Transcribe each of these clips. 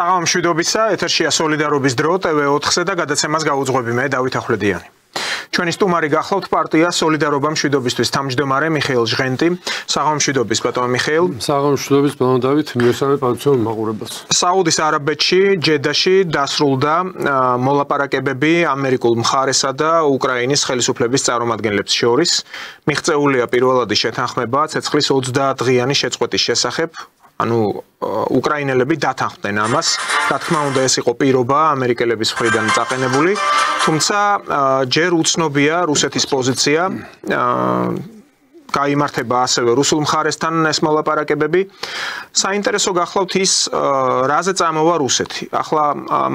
საღამო მშვიდობისა, ეთერშია სოლიდარობის დრო TV4-ზე და გადაცემას გაუძღვები მე დავით ახვლედიანი. ჩვენი სტუმარი გახლავთ პარტია სოლიდარობა მშვიდობისთვის თავმჯდომარე მიხეილ ჟღენტი. საღამო მშვიდობის ბატონო მიხეილ. საღამო მშვიდობის ბატონო დავით, მიესალმე პანცონ მაყურებელს. საუდის არაბეთში, ჯედაში დასრულდა მოლაპარაკებები ამერიკულ მხარესა და უკრაინის ხელისუფლების წარმომადგენლებს შორის. მიღწეულია პირველადი შეთანხმება ცეცხლის 30 დღიანი შეწყვეტის შესახებ. ანუ უკრაინელები დათანხმდნენ ამას. რა თქმა უნდა, ეს იყო პირობა ამერიკელების მხრიდან წაყენებული, თუმცა ჯერ უცნობია რუსეთის პოზიცია. გაიმართება ასევე რუსულ მხარესთან ეს მოლაპარაკებები. საინტერესო გახლავთ ის, რაზე წამოვა რუსეთი. ახლა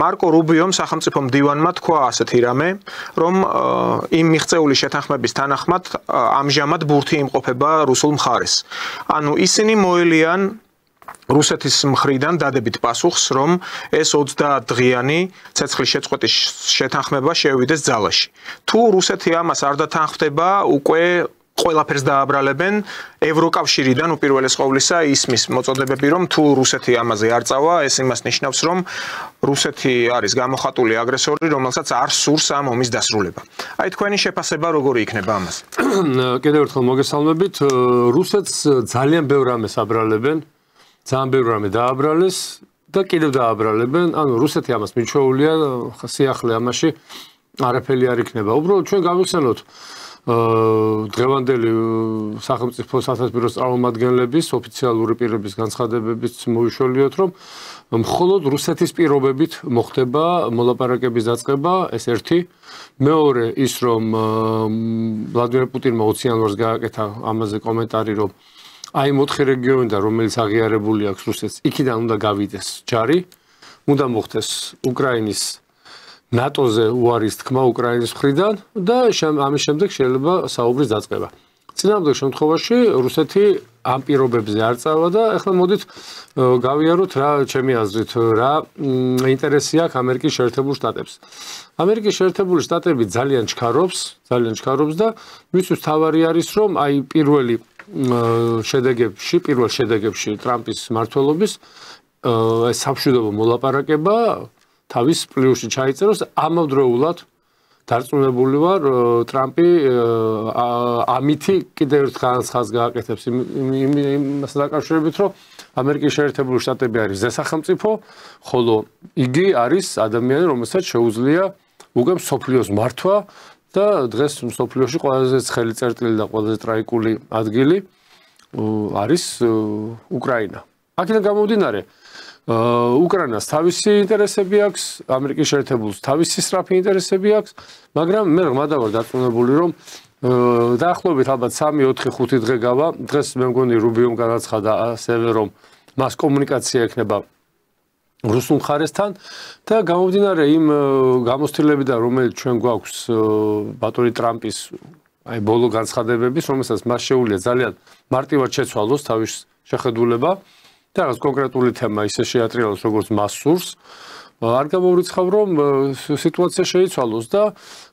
მარკო რუბიომ სახელმწიფო მდივანმა თქვა ასეთი რამე, რომ იმ მიღწეული შეთანხმების თანახმად ამჟამად ბურთი იმყოფება რუსულ მხარეს. ანუ ისინი მოელიან რუსეთის მხრიდან დადებით პასუხს, რომ ეს 30 დღიანი ცეცხლის შეწყვეტის შეთანხმება შევიდეს ძალაში. თუ რუსეთი ამას არ დათანხმდება, უკვე ყველაფერს დააბრალებენ. ევროკავშირიდან უპირველეს ყოვლისა ისმის მოწოდებები, რომ თუ რუსეთი ამაზე არ წავა, ეს იმას ნიშნავს, რომ რუსეთი არის გამოხატული აგრესორი, რომელსაც არ სურს ამ ომის დასრულება. აი თქვენი შეფასება როგორი იქნება ამაზე? კიდევ ერთხელ მოგესალმებით. რუსეთს ძალიან ბევრ რამეს აბრალებენ. ძალიან ბევრ რამე დააბრალეს და კიდევ დააბრალებენ. ანუ რუსეთი ამას მიჩვეულია, სიახლე ამაში არაფერი არ იქნება. უბრალოდ ჩვენ გავიხსენოთ დღევანდელი სახელმწიფო სასაზღვრო წარმომადგენლების ოფიციალური პირების განცხადებებით მოვიშოლიოთ, რომ მხოლოდ რუსეთის პირობებით მოხდება მოლაპარაკების დაწყება, ეს ერთი. მეორე ის, რომ ვლადიმერ პუტინმა 20 იანვარს გააკეთა ამაზე კომენტარი, რომ აი 4 რეგიონიდან, რომელიც აღიარებული აქვს რუსეთს, იქიდან უნდა გავიდეს ჯარი, უნდა მოხდეს უკრაინის ნატოზე უარის თქმა უკრაინის მხრიდან და ამის შემდეგ შეიძლება საუბრის დაწყება. წინააღმდეგ შემთხვევაში რუსეთი ამ პირობებზე არ წავა და ახლა მოდით გავიაროთ რა ჩემი აზრით, რა ინტერესი აქვს ამერიკის შეერთებულ შტატებს. ამერიკის შეერთებული შტატები ძალიან ჩქარობს და მისთვის თავარი არის, რომ აი პირველ შედეგებში ტრამპის მმართველობის ეს სამშვიდობო მოლაპარაკება თავის პლუსში ჩაიწეროს. ამავდროულად დარწმუნებული ვარ, ტრამპი ამითი კიდევ ერთ განცხადს გააკეთებს იმასთან დაკავშირებით, რომ ამერიკის შეერთებული შტატები არის ზესახელმწიფო, ხოლო იგი არის ადამიანი, რომელსაც შეუძლია უკვე მსოფლიოს მართვა და დღეს მსოფლიოში ყველაზე ცხელი წერტილი და ყველაზე ტრაიკული ადგილი არის უკრაინა. აქედან გამომდინარე, უკრაინას თავისი ინტერესები აქვს, ამერიკის შეერთებულს თავისი სწრაფი ინტერესები აქვს, მაგრამ მე ღმადა ვარ დარწმუნებული, რომ დაახლოებით ალბათ 3-4-5 დღე გავა. დღეს მე მგონი რუბიომ განაცხადა ასევე, რომ მას კომუნიკაცია ექნება რუსულ მხარესთან და გამომდინარე იმ გამოცდილებიდან, რომელიც ჩვენ გვაქვს ბატონი ტრამპის აი ბოლო განცხადებების, რომელსაც მას შეუძლია ძალიან მარტივად შეცვალოს თავის შეხედულება და რაღაც კონკრეტული თემა ისე შეატრიალოს, როგორც მას სურს. არ გამოვრიცხავ, რომ სიტუაცია შეიცვალოს და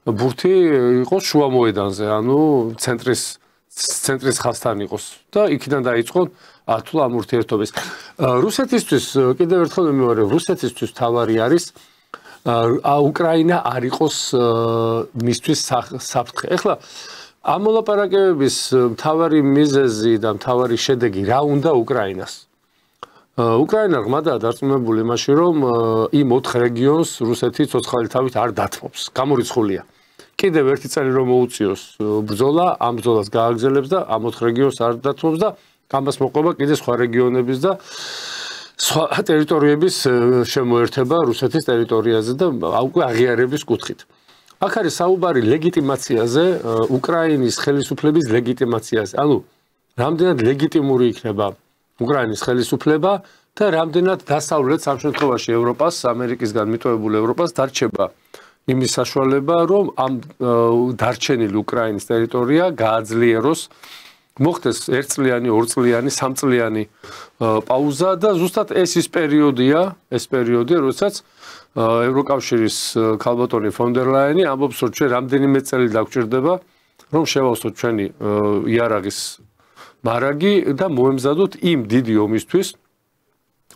ბურთი იყოს შუა მოედანზე, ანუ ცენტრის ხაზთან იყოს და იქიდან დაიწყონ ართულ ამ ურთიერთობის. რუსეთისთვის კიდევ ერთხელ მივარებ, რუსეთისთვის თავარი არის უკრაინა არ იყოს მისთვის საფრთხე. ეხლა ამ მოლაპარაკებების მთავარი მიზეზი და მთავარი შედეგი რა უნდა უკრაინას? უკრაინა ღმადაა დარწმუნებული იმაში, რომ იმ 4 რეგიონს რუსეთი ცოცხალი თავით არ დათმობს. გამორიცხულია. კიდევ ერთი წელი რომ მოუწიოს ბრძოლა, ამ ბრძოლას გააგრძელებს და ამ 4 რეგიონს არ დათმობს და ამას მოყვება კიდე სხვა რეგიონების და სხვა ტერიტორიების შემოერთება რუსეთის ტერიტორიაზე და უკვე აღიარების კუთხით. აქ არის საუბარი ლეგიტიმაციაზე, უკრაინის ხელისუფლების ლეგიტიმაციაზე. ანუ რამდენად ლეგიტიმური იქნება უკრაინის ხელისუფლება და რამდენად დასავლეთს ამ შემთხვევაში ევროპას, ამერიკისგან მიტოვებულ ევროპას დარჩება იმის საშუალება, რომ ამ დარჩენილი უკრაინის ტერიტორია გააძლიეროს, მოხდეს 1 წლიანი, 2 წლიანი, 3 წლიანი პაუზა და ზუსტად ეს პერიოდია, როდესაც ევროკავშირის ქალბატონი ფონ დერ ლაიანი ამბობს, რომ ჩვენ რამდენიმე წელი დაგვჭირდება, რომ შევავსოთ ჩვენი იარაღის მარაგი და მოემზადოთ იმ დიდი ომისთვის,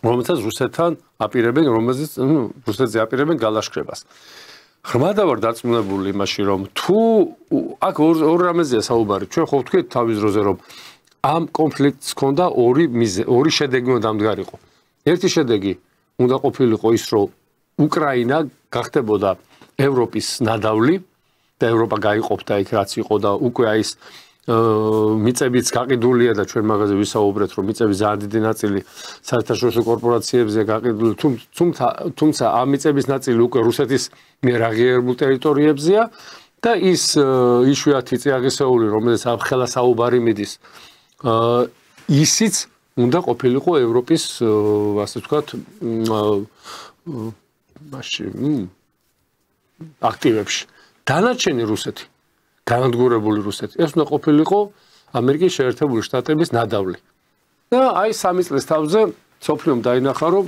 რომელსაც რუსეთთან აპირებენ, რომელზეც რუსეთზე აპირებენ გალაშქრებას. ღრმადა ვარ დარწმუნებული იმაში, რომ თუ აქ ორ რამეზეა საუბარი, ჩვენ ხო ვთქვით თავის დროზე, რომ ამ კონფლიქტს ჰქონდა ორი შედეგი უნდა დამდგარიყო. ერთი შედეგი უნდა ყოფილიყო ის, რომ უკრაინა გახდებოდა ევროპის ნადავლი და ევროპა გაიყოფდა იქ რაც იყო და უკვე აი ეს მიწებიც გაყიდულია და ჩვენ მაგაზე ვისაუბრეთ, რომ მიწების ძალიან დიდი ნაწილი საერთაშორისო კორპორაციებზეა გაყიდული, თუმცა ამ მიწების ნაწილი უკვე რუსეთის მიერ აღიარებულ ტერიტორიებზეა და ის იშვიათი წიაღისეული, რომელიც ამ ხელა საუბარი მიდის, ისიც უნდა ყოფილიყო ევროპის, ასე ვთქვათ, აქტივებში. დანარჩენი რუსეთი, განადგურებული რუსეთი, ეს უნდა ყოფილიყო ამერიკის შეერთებული შტატების ნადავლი. და აი 3 წლის თავზე სოფლიომ დაინახა, რომ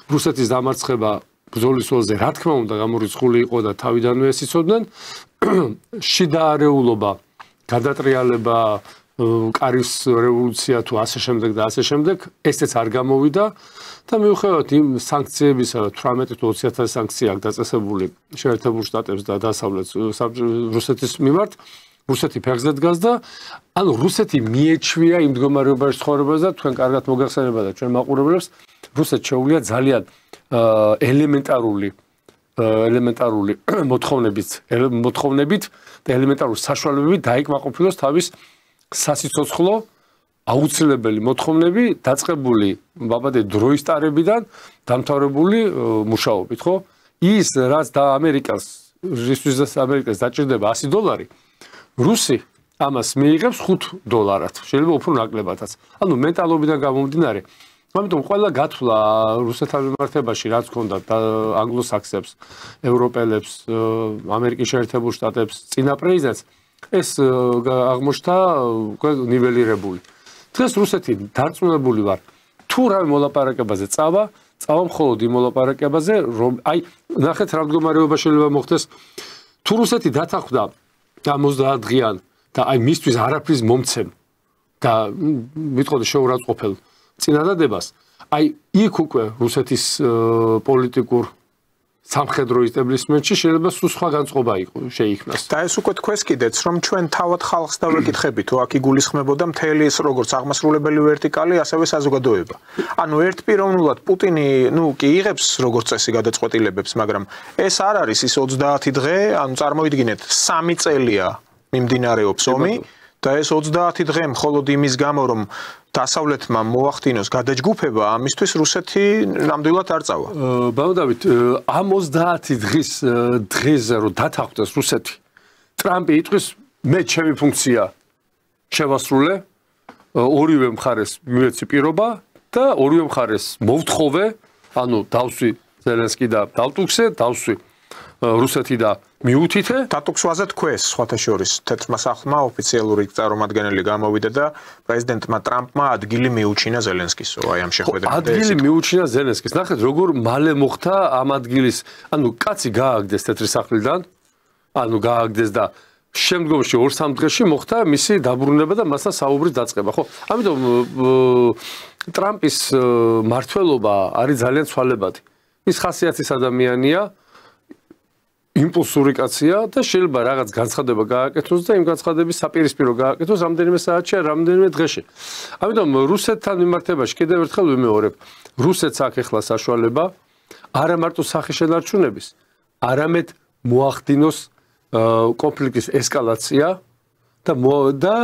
რუსეთის დამარცხება ბრძოლის ველზე რა თქმა უნდა გამორიცხული იყო და თავიდანვე ეს იცოდნენ, შიდა არეულობა, გადატრიალება, კარის რევოლუცია თუ ასე შემდეგ და ასე შემდეგ, ესეც არ გამოვიდა და მიუხედავად იმ სანქციებისა, 18 თუ 20,000 სანქცია აქვს დაწესებული შეერთებულ შტატებს და დასავლეთ რუსეთის მიმართ, რუსეთი ფეხზე დგას და ანუ რუსეთი მიეჩვია იმ მდგომარეობაში ცხოვრებას და თქვენ კარგად მოგახსენებათ და ჩვენ მაყურებლებს, რუსეთს შეუძლია ძალიან ელემენტარული მოთხოვნებით და ელემენტარული საშუალებებით დაიკმაყოფილოს თავის სასიცოცხლო აუცილებელი მოთხოვნები დაწყებული ბაბადე დროის ტარებიდან დამთავრებული მუშაობით, ხო? ის რაც და ამერიკას დაჭირდება $100, რუსი ამას მიიღებს $5, შეიძლება უფრო ნაკლებადაც. ანუ მენტალობიდან გამომდინარე, ამიტომ ყველა გათვლა რუსეთთან მიმართებაში რაც ჰქონდა ანგლოსაქსებს, ევროპელებს, ამერიკის შეერთებულ შტატებს, წინა პრეზიდენტს ეს აღმოჩნდა ნიველირებული. დღეს რუსეთი დარწმუნებული ვარ, თუ რა მოლაპარაკებაზე წავა მხოლოდ იმ მოლაპარაკებაზე, რომ აი ნახეთ რა მდგომარეობა შეიძლება მოხდეს, თუ რუსეთი დათანხმდა 70 დღიან და აი მისთვის არაფრის მომცემ და მიტყოდი შეურაცხყოფელ წინადადებას, აი იქ უკვე რუსეთის პოლიტიკურ სამხედრო ისტაბლისმენტში შეიძლება სულ სხვა განწყობა შეიქმნას. და ეს უკვე თქვენს კიდეც, რომ ჩვენ თავად ხალხს დავეკითხებით, თუ აქ იგულისხმებოდა მთელი ეს როგორც აღმასრულებელი ვერტიკალი, ასევე საზოგადოება. ანუ ერთპიროვნულად პუტინი, კი იღებს როგორც წესი გადაწყვეტილებებს, მაგრამ ეს არ არის ის 30 დღე, ანუ წარმოიდგინეთ 3 წელია მიმდინარეობს ომი და ეს 30 დღე მხოლოდ იმის გამო, რომ დასავლეთმა მოახდინოს გადაჯგუფება, ამისთვის რუსეთი ნამდვილად არ წავა. ბატონ დავით, ამ 30 დღეზე რომ დათანხმდეს რუსეთი, ტრამპი იტყვის, მე ჩემი ფუნქცია შევასრულე, ორივე მხარეს მივეცი პირობა და ორივე მხარეს მოვთხოვე, ანუ დავსვი ზელენსკი და დავტუქსე, დავსვი რუსეთი და მიუთითე დატუქსვაზე თქვეს სხვათა შორის თეთრმა სახლმა ოფიციალური წარმომადგენელი გამოვიდა და პრეზიდენტმა ტრამპმა ადგილი მიუჩინა ზელენსკისო აი ამ შეხვედრამდე ადგილი მიუჩინა ზელენსკის ნახეთ როგორ მალე მოხდა ამ ადგილის ანუ კაცი გააგდეს თეთრი სახლიდან ანუ გააგდეს და შემდგომში 2-3 დღეში მოხდა მისი დაბრუნება და მასთან საუბრის დაწყება ხო ამიტომ ტრამპის მმართველობა არის ძალიან ცვალებადი ის ხასიათის ადამიანია იმპულსური კაცია და შეიძლება რაღაც განცხადება გააკეთოს და იმ განცხადების საპირისპირო გააკეთოს რამდენიმე საათში, რამდენიმე დღეში. ამიტომ რუსეთთან მიმართებაში კიდევ ერთხელ ვიმეორებ, რუსეთს აქვს ახლა საშუალება არა მარტო სახის შენარჩუნების, არამედ მოახდინოს კონფლიქტის ესკალაცია და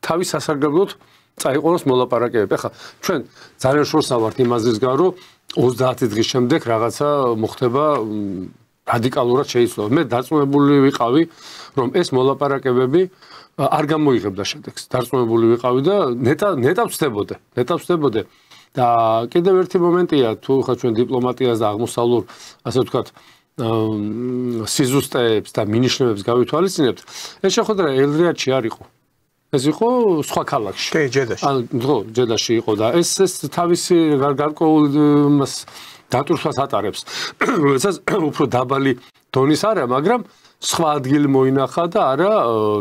თავის სასარგებლოდ წაიყენოს მოლაპარაკებები. ახლა ჩვენ ძალიან შორსა ვართ იმაზისგან, რომ 30 დღის შემდეგ რაღაცა მოხდება რადიკალურად შეიძლება. მე დარწმუნებული ვიყავი, რომ ეს მოლაპარაკებები არ გამოიღებდა შედეგს. დარწმუნებული ვიყავი და ნეტა ვწდებოდე. და კიდევ ერთი მომენტია, თუ ხა ჩვენ დიპლომატიას და აღმოსავლურ, ასე ვთქვათ, სიზუსტეებს და მინიშნებებს გავითვალისწინებთ, ეს შეხვედრა ელრიადში არ იყო. ეს იყო სხვა ქალაქში. კი, ჯედაში. ანუ ჯედაში იყო და ეს თავისი გარკვეულ დატვირთვას ატარებს, როდესაც უფრო დაბალი დონის არა, მაგრამ სხვა ადგილი მოინახა და არა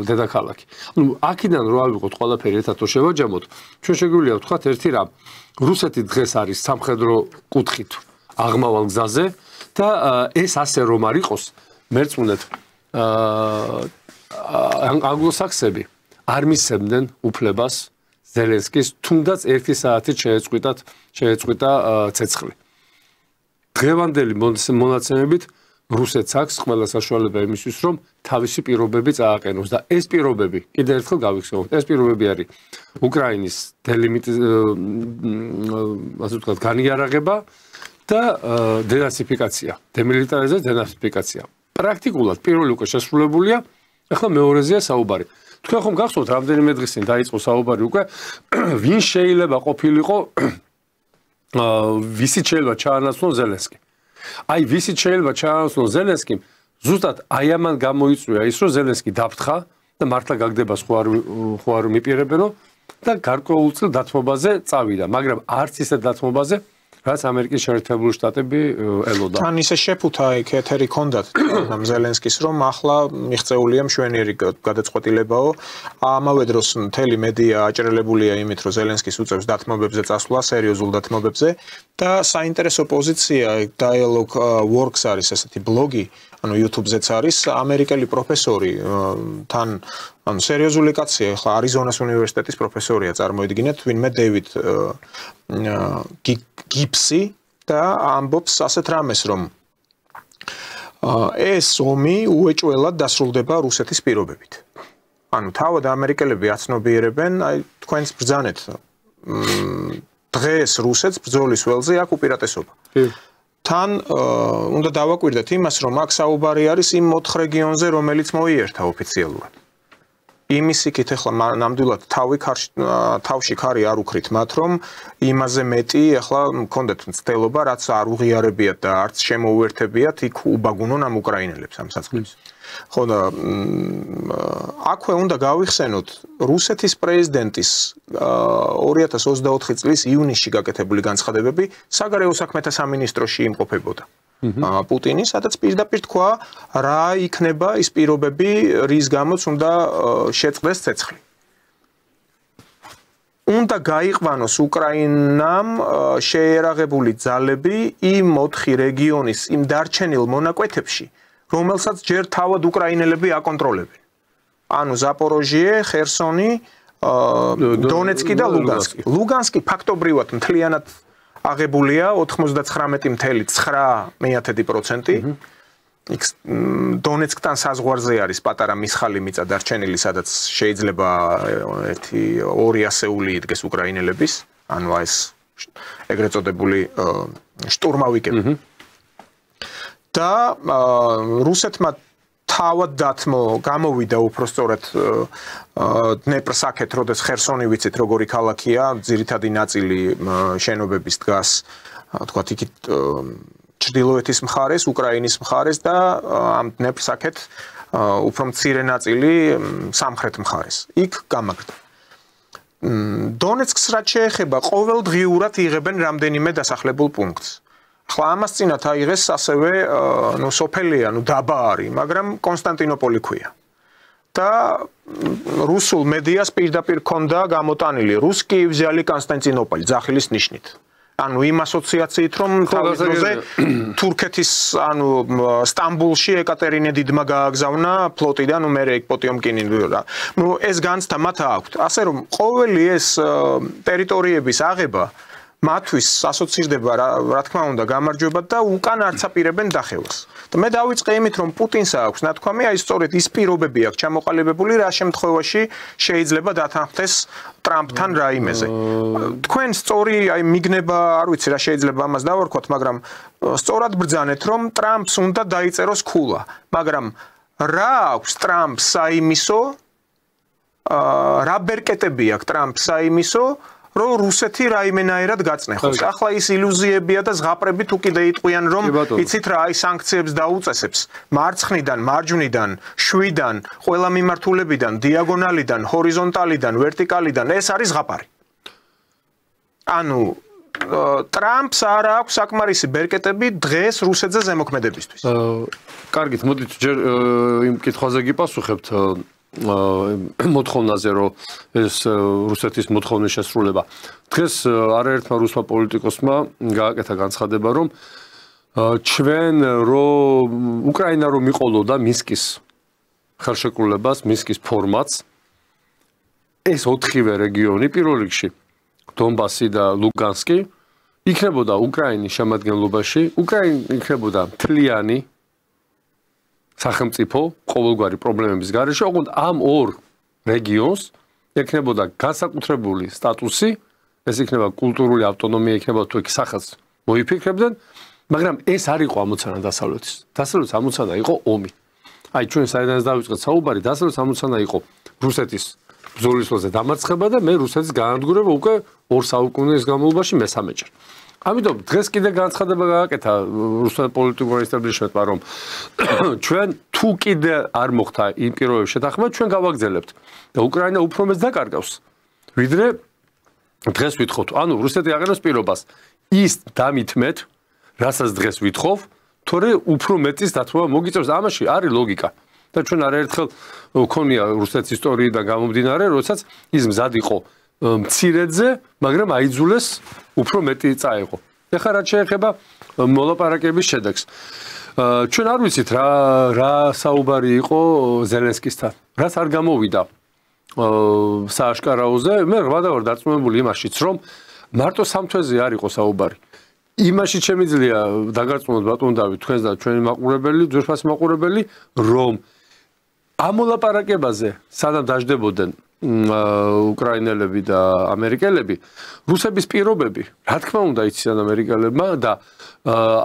დედაქალაქი. ანუ აქედან რო ავიღოთ ყველაფერი ერთად რო შევაჯამოთ, ჩვენ შეგვიძლია ვთქვათ ერთი რამ. რუსეთი დღეს არის სამხედრო კუთხით აღმავალ გზაზე და ეს ასე რომ არ იყოს, მერწმუნეთ ანგლოსაქსები არ მისცემდნენ უფლებას ზელენსკის თუნდაც 1 საათით შეეწყვიტა ცეცხლი. დღევანდელი მონაცემებით რუსეთს აქვს ყველა საშუალება იმისთვის, რომ თავისი პირობები წააყენოს და ეს პირობები, კიდევ ერთხელ გავიხსენოთ, ეს პირობები არის უკრაინის ასე ვთქვათ, განიარაღება და დენაციფიკაცია, დემილიტარიზაცია, დენაციფიკაცია. პრაქტიკულად პირველი უკვე შესრულებულია, ახლა მეორეზეა საუბარი. თქვენ ხომ გახსოვთ, რამდენიმე დღის წინ დაიწყო საუბარი უკვე, ვინ შეიძლება ყოფილიყო ვისით შეიძლება ჩაანაცვლონ ზელენსკი. აი ვისით შეიძლება ჩაანაცვლონ ზელენსკიმ, ზუსტად აი ამან გამოიწვია ის, რომ ზელენსკი დაფრთხა და მართლა გაგდება სხვა არ მიპირებენო და გარკვეულწილ დათმობაზე წავიდა, მაგრამ არც ისე დათმობაზე, რაც ამერიკის შეერთებული შტატები ელოდა. თან ისე შეფუთა იქ ეთერი ჰქონდათ ამ ზელენსკის, რომ ახლა მიღწეულია მშვენიერი გადაწყვეტილებაო. ამავე დროს მთელი მედია აჭრელებულია იმით, რომ ზელენსკის უწევს დათმობებზე წასვლა, სერიოზულ დათმობებზე და საინტერესო პოზიცია Dialogue Works არის ესეთი ბლოგი, ანუ YouTube-ზეც არის ამერიკელი პროფესორი, თან ანუ სერიოზული კაცია, ახლა არიზონას უნივერსიტეტის პროფესორია, წარმოიდგინეთ, ვინმე დეივიდ გიფსი და ამბობს ასეთ რამეს, რომ ეს ომი უეჭველად დასრულდება რუსეთის პირობებით. ანუ თავად ამერიკელები აცნობიერებენ, აი თქვენს ბრძანეთ დღეს რუსეთს ბრძოლის ველზე აქვს უპირატესობა. თან უნდა დავაკვირდეთ იმას, რომ აქ საუბარი არის იმ 4 რეგიონზე, რომელიც მოიერთა ოფიციალურად. იმის იქით ახლა ნამდვილად თავში ხარი არ უქრით მათ, რომ იმაზე მეტი ახლა მქონდეთ მცდელობა, რაც არ უღიარებიათ და არც შემოუერთებიათ იქ უბაგუნონ ამ უკრაინელებს ამ საწყლებს. ხო და აქვე უნდა გავიხსენოთ რუსეთის პრეზიდენტის 2024 წლის ივნისში გაკეთებული განცხადებები საგარეო საქმეთა სამინისტროში იმყოფებოდა. პუტინი, სადაც პირდაპირ თქვა, რა იქნება ის პირობები, რის გამოც უნდა შეწყდეს ცეცხლი. უნდა გაიყვანოს უკრაინამ შეერაღებული ძალები იმ 4 რეგიონის იმ დარჩენილ მონაკვეთებში, რომელსაც ჯერ თავად უკრაინელები აკონტროლებენ. ანუ ზაპოროჟიე, ხერსონი, დონეცკი და ლუგანსკი. ლუგანსკი ფაქტობრივად მთლიანად აღებულია 99.9%. იქ დონეცკთან საზღვარზე არის პატარა მისხალი მიწა დარჩენილი, სადაც შეიძლება 1-2 ასეული იდგეს უკრაინელების, ანუ ეს ეგრეთ წოდებული შტურმავიკები. და რუსეთმა თავად დათმო გამოვიდა უпростоრად დნეპრსაკეთ, როდეს ხერსონი ვიცით როგორი ქალაქია, ძირითადი ნაწილი შენობების დგას, თქვათ იქით ჩრდილოეთის მხარეს, უკრაინის მხარეს და ამ დნეპრსაკეთ უფრო მცირე ნაწილი სამხრეთ მხარეს. იქ გამაგრდა. დონეცკს რაც შეეხება, ყოველდღიურად იღებენ რამდენიმე დასახლებულ პუნქტს. ახლა ამას წინათ აიღეს ასევე სოფელია, დაბა არის, მაგრამ კონსტანტინოპოლი ქვია. და რუსულ მედიას პირდაპირ ქონდა გამოტანილი რუსკი взяли კონსტანტინოპოლი ძახილის ნიშნით. ანუ იმ ასოციაციით, რომ თავის დროზე თურქეთის, სტამბულში ეკატერინე დიდმა გააგზავნა ფლოტიდან, მერე იქ პოტიომკინი. ეს განცდა მათ აქვთ. ასე რომ ყოველი ეს ტერიტორიების აღება მათთვის ასოცირდება, რა თქმა უნდა, გამარჯვებად და უკან არც აპირებენ დახევას. და მე დავიწყე იმით, რომ პუტინს აქვს ნათქვამი, აი სწორედ ის პირობები აქვს ჩამოყალიბებული, რა შემთხვევაში შეიძლება დათანხმდეს ტრამპთან რაიმეზე. თქვენ სწორი აი მიგნება, არ ვიცი რა შეიძლება ამას დავარქვათ, მაგრამ სწორად ბრძანეთ, რომ ტრამპს უნდა დაიწეროს ქულა. მაგრამ რა აქვს ტრამპს საიმისო, რა ბერკეტები აქვს ტრამპს საიმისო, რომ რუსეთი რაიმენაერად გაწნეხოს. ახლა ის ილუზიებია და ზღაპრები თუ კიდე იტყვიან, რომ იცით რა, აი სანქციებს დაუწესებს. მარცხნიდან, მარჯვნიდან, შვიდან, ყველა მიმართულებიდან, დიაგონალიდან, ჰორიზონტალიდან, ვერტიკალიდან, ეს არის ზღაპარი. ანუ ტრამპს არ აქვს საკმარისი ბერკეტები დღეს რუსეთზე ზემოქმედებისთვის. კარგით, მოდით ჯერ იმ კითხვაზე გიპასუხებთ მოთხოვნაზე, რომ ეს რუსეთის მოთხოვნის შესრულება. დღეს არაერთმა რუსმა პოლიტიკოსმა გააკეთა განცხადება, რომ ჩვენ უკრაინა რომ მიყოლოდა მინსკის ხელშეკრულებას, მინსკის ფორმატს, ეს 4-ვე რეგიონი პირველ რიგში დონბასი და ლუგანსკი იქნებოდა უკრაინის შემადგენლობაში, უკრაინა იქნებოდა მთლიანი სახელმწიფო ყოველგვარი პრობლემების გარეშე, ოღონდ ამ ორ რეგიონს ექნებოდა განსაკუთრებული სტატუსი, ეს იქნება კულტურული ავტონომია, იქნება თუ იქ სახელს მოიფიქრებდნენ, მაგრამ ეს არ იყო ამოცანა დასავლეთის. დასავლეთის ამოცანა იყო ომი. აი ჩვენ საიდანაც დავიწყეთ საუბარი, დასავლეთის ამოცანა იყო რუსეთის ბრძოლის ველზე დამარცხება და მე რუსეთის განადგურება უკვე 2 საუკუნის განმავლობაში მესამეჯერ. ამიტომ დღეს კიდე განცხადება გააკეთა რუსეთის პოლიტიკურ ესტაბლიშმენტმა, რომ ჩვენ თუ კიდე არ მოხდა იმ პირობების შეთანხმება, ჩვენ გავაგზავნებთ და უკრაინა უფრო მეც დაკარგავს, ვიდრე დღეს ვითხოვთ. ანუ რუსეთი აღეროს პირობას ის დამითმეთ, რასაც დღეს ვითხოვ, თორე უფრო მეტის დათმობა მოგიწევს. ამაში არის ლოგიკა. და ჩვენ არაერთხელ ვქონია რუსეთის ისტორიიდან გამომდინარე, როდესაც ის მზად იყო მცირედზე, მაგრამ აიძულეს უფრო მეტი წაეღო. ეხლა რაც შეეხება მოლაპარაკების შედეგს. ჩვენ არ ვიცით რა საუბარი იყო ზელენსკისთან. რაც არ გამოვიდა სააშკარაოზე, მე რა ვარ დარწმუნებული იმაშიც, რომ მარტო სამთვეზე არ იყო საუბარი. იმაში შემიძლია დაგარწმუნოთ ბატონ დავით, თქვენს და ჩვენი მაყურებელი, ძვირფასი მაყურებელი, რომ ამ მოლაპარაკებაზე სადამ დაждდებოდნენ უკრაინელები და ამერიკელები, რუსების პირობები, რა თქმა უნდა, იციან ამერიკელებმა და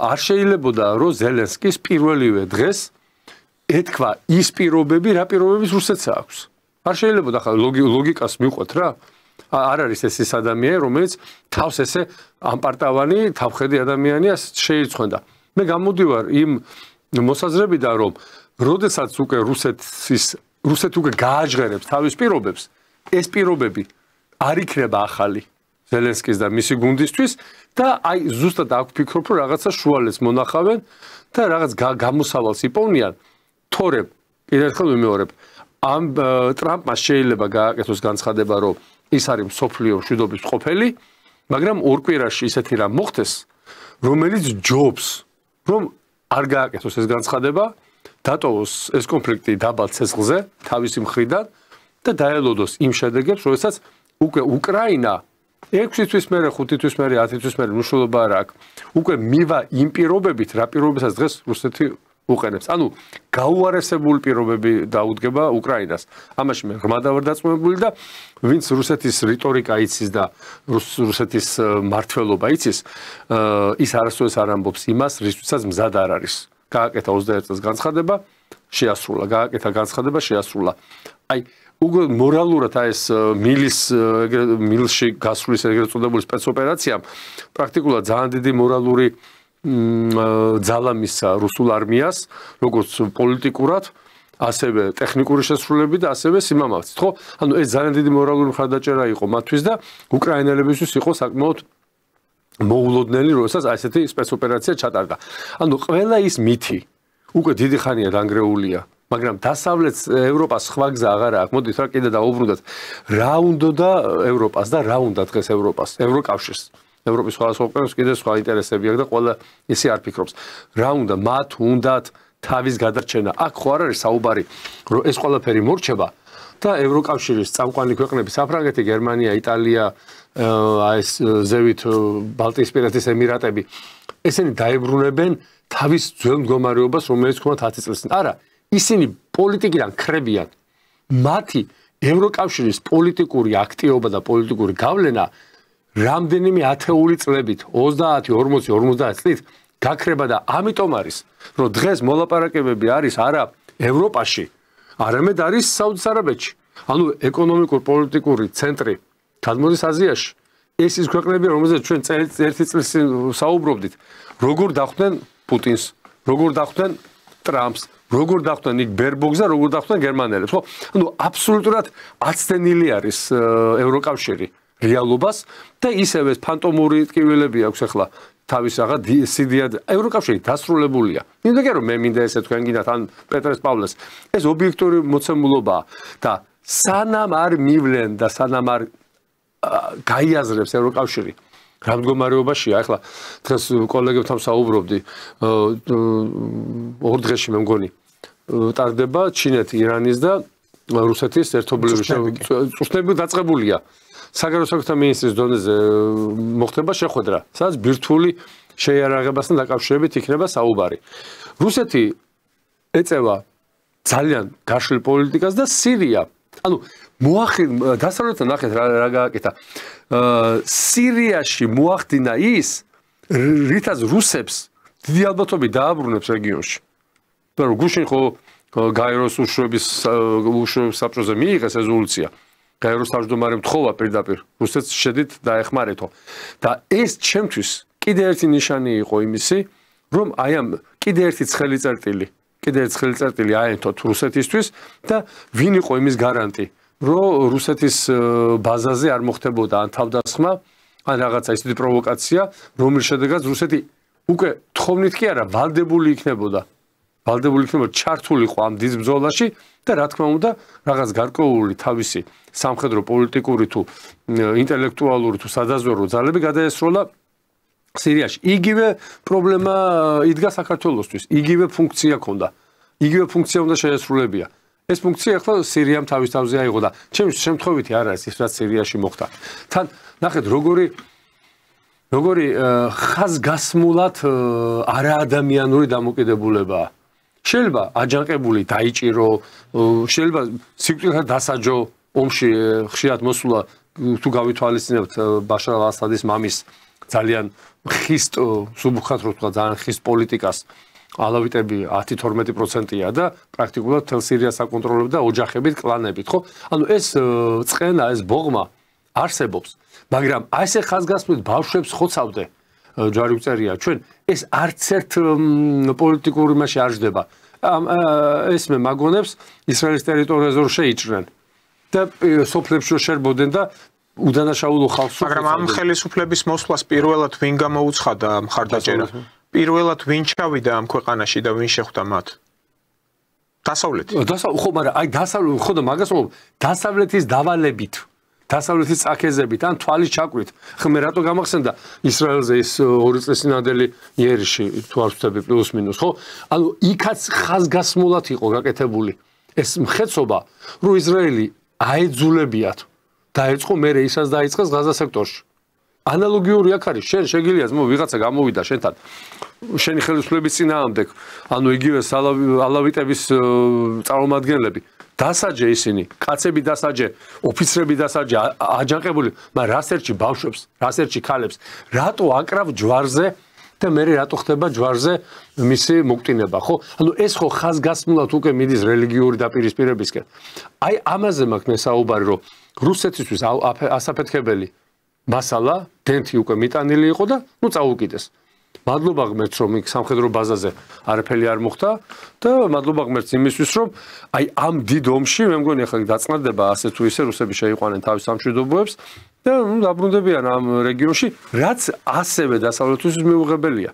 არ შეიძლებოდა რომ ზელენსკის პირველივე დღეს ეთქვა ის პირობები, რა პირობების რუსეთს აქვს. არ შეიძლებოდა ხა ლოგიკას მიყვეთ რა. არ არის ეს ის ადამიანი, რომელიც თავს ესე ამპარტავანი, თავხედი ადამიანია შეირცხვენდა. მე გამოდივარ იმ მოსაზრებიდან, რომ როდესაც უკვე რუსეთი უკვე გააჟღერებს თავის პირობებს, ეს პირობები არ იქნება ახალი ზელენსკის და მისი გუნდისთვის და აი ზუსტად აქ ვფიქრობ, რომ რაღაცა შუალედს მონახავენ და რაღაც გამოსავალს იპოვნიან, თორემ კიდევ ერთხელ ვიმეორებ, ამ ტრამპმა შეიძლება გააკეთოს განცხადება, რომ ის არის მსოფლიო მშვიდობის მყოფელი, მაგრამ ორ კვირაში ისეთი რამ მოხდეს, რომელიც ჯობს, რომ არ გააკეთოს ეს განცხადება, დატოვოს ეს კონფლიქტი დაბალ ცეცხლზე თავისი მხრიდან და დაელოდოს იმ შედეგებს, როდესაც უკვე უკრაინა 6 თვის მერე, 5 თვის მერე, 10 თვის მერე მნიშვნელობა არ აქვს. უკვე მივა იმ პირობებით, რა პირობებსაც დღეს რუსეთი უყენებს. ანუ გაუარესებული პირობები დაუდგება უკრაინას. ამაში მე ღრმად ვარ დაწუნებული და ვინც რუსეთის რიტორიკა იცის და რუსეთის მართლობა იცის, ის არასდროს არ ამბობს იმას, რისთვისაც მზად არ არის. გააკეთა 21 წელს განცხადება, შეასრულა, გააკეთა განცხადება, შეასრულა. აი, უკვე მორალურად ეს მილში გასulis ეგრეთ წოდებული სპეცოპერაციამ პრაქტიკულად ძალიან დიდი მორალური ძალა მისცა რუსულ არმიას, როგორც პოლიტიკურად, ასევე ტექნიკური შესრულებით და ასევე სიმამაცით, ხო? ანუ ეს ძალიან დიდი მორალური მხარდაჭერა იყო მათთვის და უკრაინელებისთვის იყო საკმაოდ მოულოდნელი, როდესაც ასეთი სპეცოპერაცია ჩატარდა. ანუ ყველა ის მითი უკვე დიდი ხანია დანგრეულია, მაგრამ დასავლეთ ევროპას სხვა გზა აღარ აქვს. მოდით რა კიდე დაუბრუნდეთ. რა უნდოდა ევროპას და რა უნდა დღეს ევროპას, ევროკავშირს. ევროპის სხვადასხვა ქვეყნებს კიდე სხვა ინტერესები აქვს და ყველა ისე არ ფიქრობს. რა უნდა მათ უნდათ თავის გადარჩენა. აქ ხო არ არის საუბარი, რომ ეს ყველაფერი მორჩება და ევროკავშირის წამყვანი ქვეყნები, საფრანგეთი, გერმანია, იტალია, ეს ზევით ბალტიისპირეთის ემირატები, ესენი დაებრუნებენ თავის ძველ მდგომარეობას, რომელიც ქონდათ 10 წელს წინ. არა, ისინი პოლიტიკიდან ქრებიან. მათი ევროკავშირის პოლიტიკური აქტივობა და პოლიტიკური გავლენა რამდენიმე ათეული წლებით, 30, 40, 50 წლით გაქრება და ამიტომ არის, რომ დღეს მოლაპარაკებები არის არა ევროპაში, არამედ არის საუდის არაბეთში. ანუ ეკონომიკურ-პოლიტიკური ცენტრი გადმოდის აზიაში. ეს ის ქვეყნები, რომელზეც ჩვენ ერთი წლის საუბრობდით, როგორ დახვდნენ პუტინს, როგორ დახვდნენ ტრამპს, როგორ დახვდნენ იქ ბერბოქს და როგორ დახვდნენ გერმანელებს, ხო? ანუ აბსოლუტურად აცდენილი არის ევროკავშირი. რეალობას და ისევე ფანტომური ტკივილები აქვს ახლა თავის რაღაც სიდიად ევროკავშირი დასრულებულია. იმიტომ რომ მე მინდა ესე თქვენ გინდათ ან პეტრეს პავლეს ეს ობიექტური მოცემულობაა და სანამ არ მივლენ და სანამ არ გაიაზრებს ევროკავშირი რა მდგომარეობაშია ახლა დღეს კოლეგებთან საუბრობდი 2 დღეში მე მგონი ტარდება ჩინეთი ირანის და რუსეთის ერთობლივი წუსტები დაწყებულია საგარეო საქმეთა მინისტრის დონეზე მოხდება შეხვედრა სადაც ბირთვული შეიარაღებასთან დაკავშირებით იქნება საუბარი რუსეთი ეწევა ძალიან გაშლილ პოლიტიკას და სირია ანუ დასავლეთთან ნახეთ რა გააკეთა სირიაში მოახდინა ის რითაც რუსებს დიდი ალბათობით დააბრუნებს რეგიონში მაგრამ გუშინ ხო გაეროს უშუალობის საბჭოზე მიიღეს რეზოლუცია გაეროს თავმჯდომარემ თხოვა პირდაპირ რუსეთს შედით დაეხმარეთო და ეს ჩემთვის კიდე ერთი ნიშანი იყო იმისი რომ აი ამ კიდე ერთი ცხელი წერტილი აენთოთ რუსეთისთვის და ვინ იყო იმის გარანტი რომ რუსეთის ბაზაზე არ მოხდებოდა ან თავდასხმა ან რაღაცა ისეთი პროვოკაცია რომლის შედეგად რუსეთი უკვე თხოვნით კი არა ვალდებული იქნებოდა ჩართულიყო ამ დიდ ბრძოლაში და რა თქმა უნდა რაღაც გარკვეული თავისი სამხედრო პოლიტიკური თუ ინტელექტუალური თუ სადაზვერვო ძალები გადაესროლა სირიაში იგივე პრობლემა იდგა საქართველოსთვის იგივე ფუნქცია ჰქონდა იგივე ფუნქცია უნდა შეესრულებია ეს ფუნქცია ახლა სირიამ თავის თავზე აიღო და ჩემს შემთხვევითი არ არის ის რაც სირიაში მოხდა თან ნახეთ როგორი ხაზგასმულად არაადამიანური დამოკიდებულებაა შეიძლება აჯანყებული დაიჭირო შეიძლება სიკვდილთან დასაჯო ომში ხშირად მოსულა თუ გავითვალისწინებთ ბაშარ ალ-ასადის მამის ძალიან ხის სუბუხად რო თქვა ძალიან ხის პოლიტიკას ალავიტები 10-12%-ია და პრაქტიკულად თელ სირიას აკონტროლებდა ოჯახებით, კლანებით, ხო? ანუ ეს წყენა, ეს ბოღმა არსებობს, მაგრამ აი ესე ხაზგასმით ბავშვებს ხოცავდე ჯვარი უწერია ჩვენ ეს არც ერთ პოლიტიკური მასში არ ჯდება. ეს მე მაგონებს ისრაელის ტერიტორიაზე რომ შეიჭრნენ და სოფლებში შერბოდნენ და უდანაშაულო ხალხს მაგრამ ამ ხელისუფლების მოსვლას პირველად ვინ გამოუცხადა მხარდაჭერა? პირველად ვინ ჩავიდა ამ ქვეყანაში და ვინ შეხვდა მათ? დასავლეთი. ხო, მაგრამ აი დასავლეთ ხო და მაგას ვამბობ, დასავლეთის დავალებით, დასავლეთის წაქეზებით, ან თვალის ჩაკვით. ხომ მე რატო გამახსენდა ისრაელზე ის 2 წლისინადელი იერიში თუ არ ვცდები პლუს მინუს, ხო? ანუ იქაც ხაზგასმულად იყო გაკეთებული ეს მხეცობა, რომ ისრაელი აეძულებიათ დაეწყო მე ისაც დაიწყეს ღაზა სექტორში. ანალოგიური აქ არის, შენ შეგიძლია ვიღაცა გამოვიდა შენთან შენი ხელისუფლების წინააღმდეგ, ანუ იგივე ალავიტების წარმომადგენლები, დასაჯე ისინი, კაცები დასაჯე, ოფიცრები დასაჯე, აჯანყებული, მაგრამ რასერჩი ბავშვებს, რასერჩი ქალებს, რატო აკრავ ჯვარზე და მე რატო ხდება ჯვარზე მისი მოკვდინება, ხო? ანუ ეს ხო ხაზგასმულად უკვე მიდის რელიგიური დაპირისპირებისკენ. აი ამაზე მაქვს მე საუბარი, რომ რუსეთისთვის ასაფეთქებელი მასალა დენთი უკვე მიტანილი იყო და ნუ წაუკიდეს. მადლობა ღმერთს რომ იქ სამხედრო ბაზაზე არაფერი არ მოხდა და მადლობა ღმერთს იმისთვის რომ აი ამ დიდ ომში მე მგონი ახლა დაწყნარდება ასე თუ ისე რუსები შეიყვანენ თავის სამშვიდობოებს და ნუ დაბრუნდებიან ამ რეგიონში რაც ასევე დასავლეთისთვის მიუღებელია.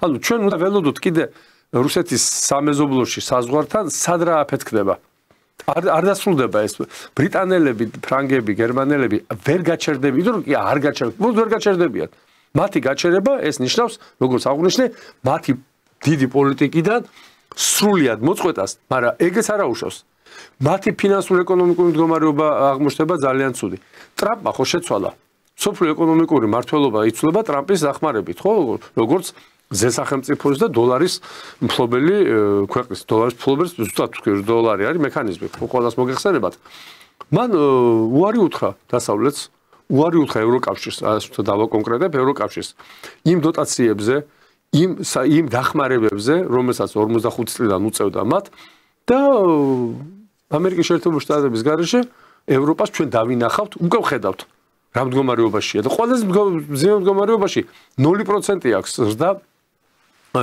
ანუ ჩვენ უნდა ველოდოთ კიდე რუსეთის სამეზობლოში საზღვართან სად რა აფეთქდება. არ დასრულდება ეს ბრიტანელები, ფრანგები, გერმანელები ვერ გაჩერდებიან, იმიტომ რომ კი არ გაჩერდებიან, ვერ გაჩერდებიან. მათი გაჩერება ეს ნიშნავს, როგორც აღვნიშნე, მათი დიდი პოლიტიკიდან სრულად მოწყვეტას, მაგრამ ეგეც არ აუშავს. მათი ფინანსური ეკონომიკური მდგომარეობა აღმოჩნდება ძალიან ცუდი. ტრამპმა ხო შეცვალა. სოფლიო ეკონომიკური მართლობა იცვლება ტრამპის დახმარებით, ხო? როგორც ზესახელმწიფოს და დოლარის მფლობელი ქვეყნის დოლარის მფლობელს ზუსტად დოლარი არის მექანიზმი ყველას მოგეხსენებათ. მან უარი უთხრა დასავლეთს, უარი უთხრა ევროკავშირს, ასე დავა კონკრეტებ ევროკავშირს იმ დოტაციებზე, იმ დახმარებებზე, რომელსაც 45 წლიდან უწევდა მათ და ამერიკის შეერთებული შტატების გარეშე ევროპას ჩვენ დავინახავთ, უკვე ვხედავთ რა მდგომარეობაშია და ყველაზე მძიმე მდგომარეობაში 0% აქვს ზრდა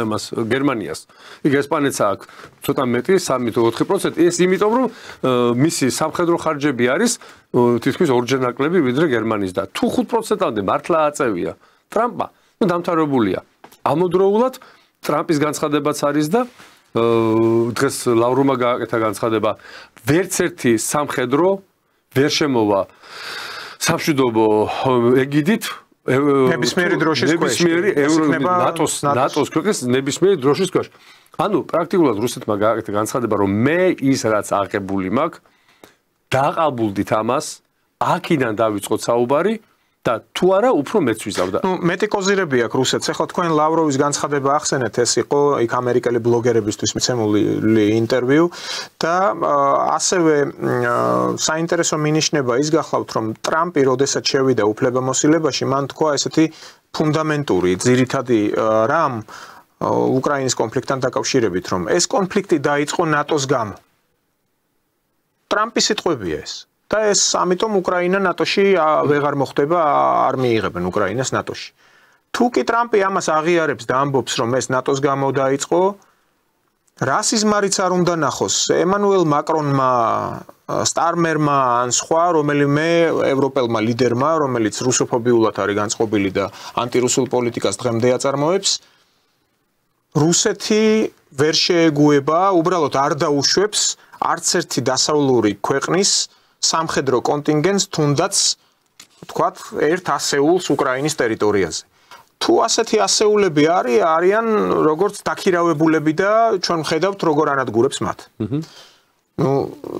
ამას გერმანიას. იქ ესპანეთს აქვს ცოტა მეტი 3-4%. ეს იმიტომ რომ მისი სამხედრო ხარჯები არის თითქმის ორჯერ ნაკლები ვიდრე გერმანიის და თუ 5%-ამდე მართლა აწევია ტრამპმა, ნუ დამთავრებულია. ამავდროულად ტრამპის განცხადებაც არის და დღეს ლავრუმმა გააკეთა განცხადება ვერც ერთი სამხედრო ვერ შემოვა სამშვიდობო ეგიდით ნებისმიერი დროშის ქვეშ ნატოს ქვეყნის ნებისმიერი დროშის ქვეშ. ანუ პრაქტიკულად რუსეთმა გააკეთა განცხადება რომ მე ის რაც აღებული მაქვს დააყალბულდით ამას აქედან დავიწყოთ საუბარი და თუ არა უფრო მეც ვიზავდა. ნუ მეტი კოზირები აქვს რუსეთს. ახლა თქვენ ლავროვის განცხადება ახსენეთ, ეს იყო იქ ამერიკელი ბლოგერებისთვის მიცემული ინტერვიუ და ასევე საინტერესო მინიშნება ის გახლავთ, რომ ტრამპი როდესაც შევიდა უფლებამოსილებაში, მან თქვა ესეთი ფუნდამენტური, ძირითადი რამ უკრაინის კონფლიქტთან დაკავშირებით, რომ ეს კონფლიქტი დაიწყო ნატოს გამო. ტრამპის სიტყვებია ეს. და ეს ამიტომ უკრაინა ნატოში ვეღარ მოხვდება, არ მიიღებენ უკრაინას ნატოში. თუ კი ტრამპი ამას აღიარებს და ამბობს, რომ ეს ნატოს გამო დაიწყო, რასიზმარიც არ უნდა ნახოს ემანუელ მაკრონმა, სტარმერმა ან სხვა რომელიმე ევროპელმა ლიდერმა, რომელიც რუსოფობიულად არის განწყობილი და ანტირუსულ პოლიტიკას დღემდე აწარმოებს, რუსეთი ვერ შეეგუება, უბრალოდ არ დაუშვებს არც ერთი დასავლური ქვეყნის სამხედრო კონტინგენტს თუნდაც თქვათ ერთ ასეულს უკრაინის ტერიტორიაზე. თუ ასეთი ასეულები არიან როგორც დაქირავებულები და ჩვენ ვხედავთ როგორ ანადგურებს მათ. ნუ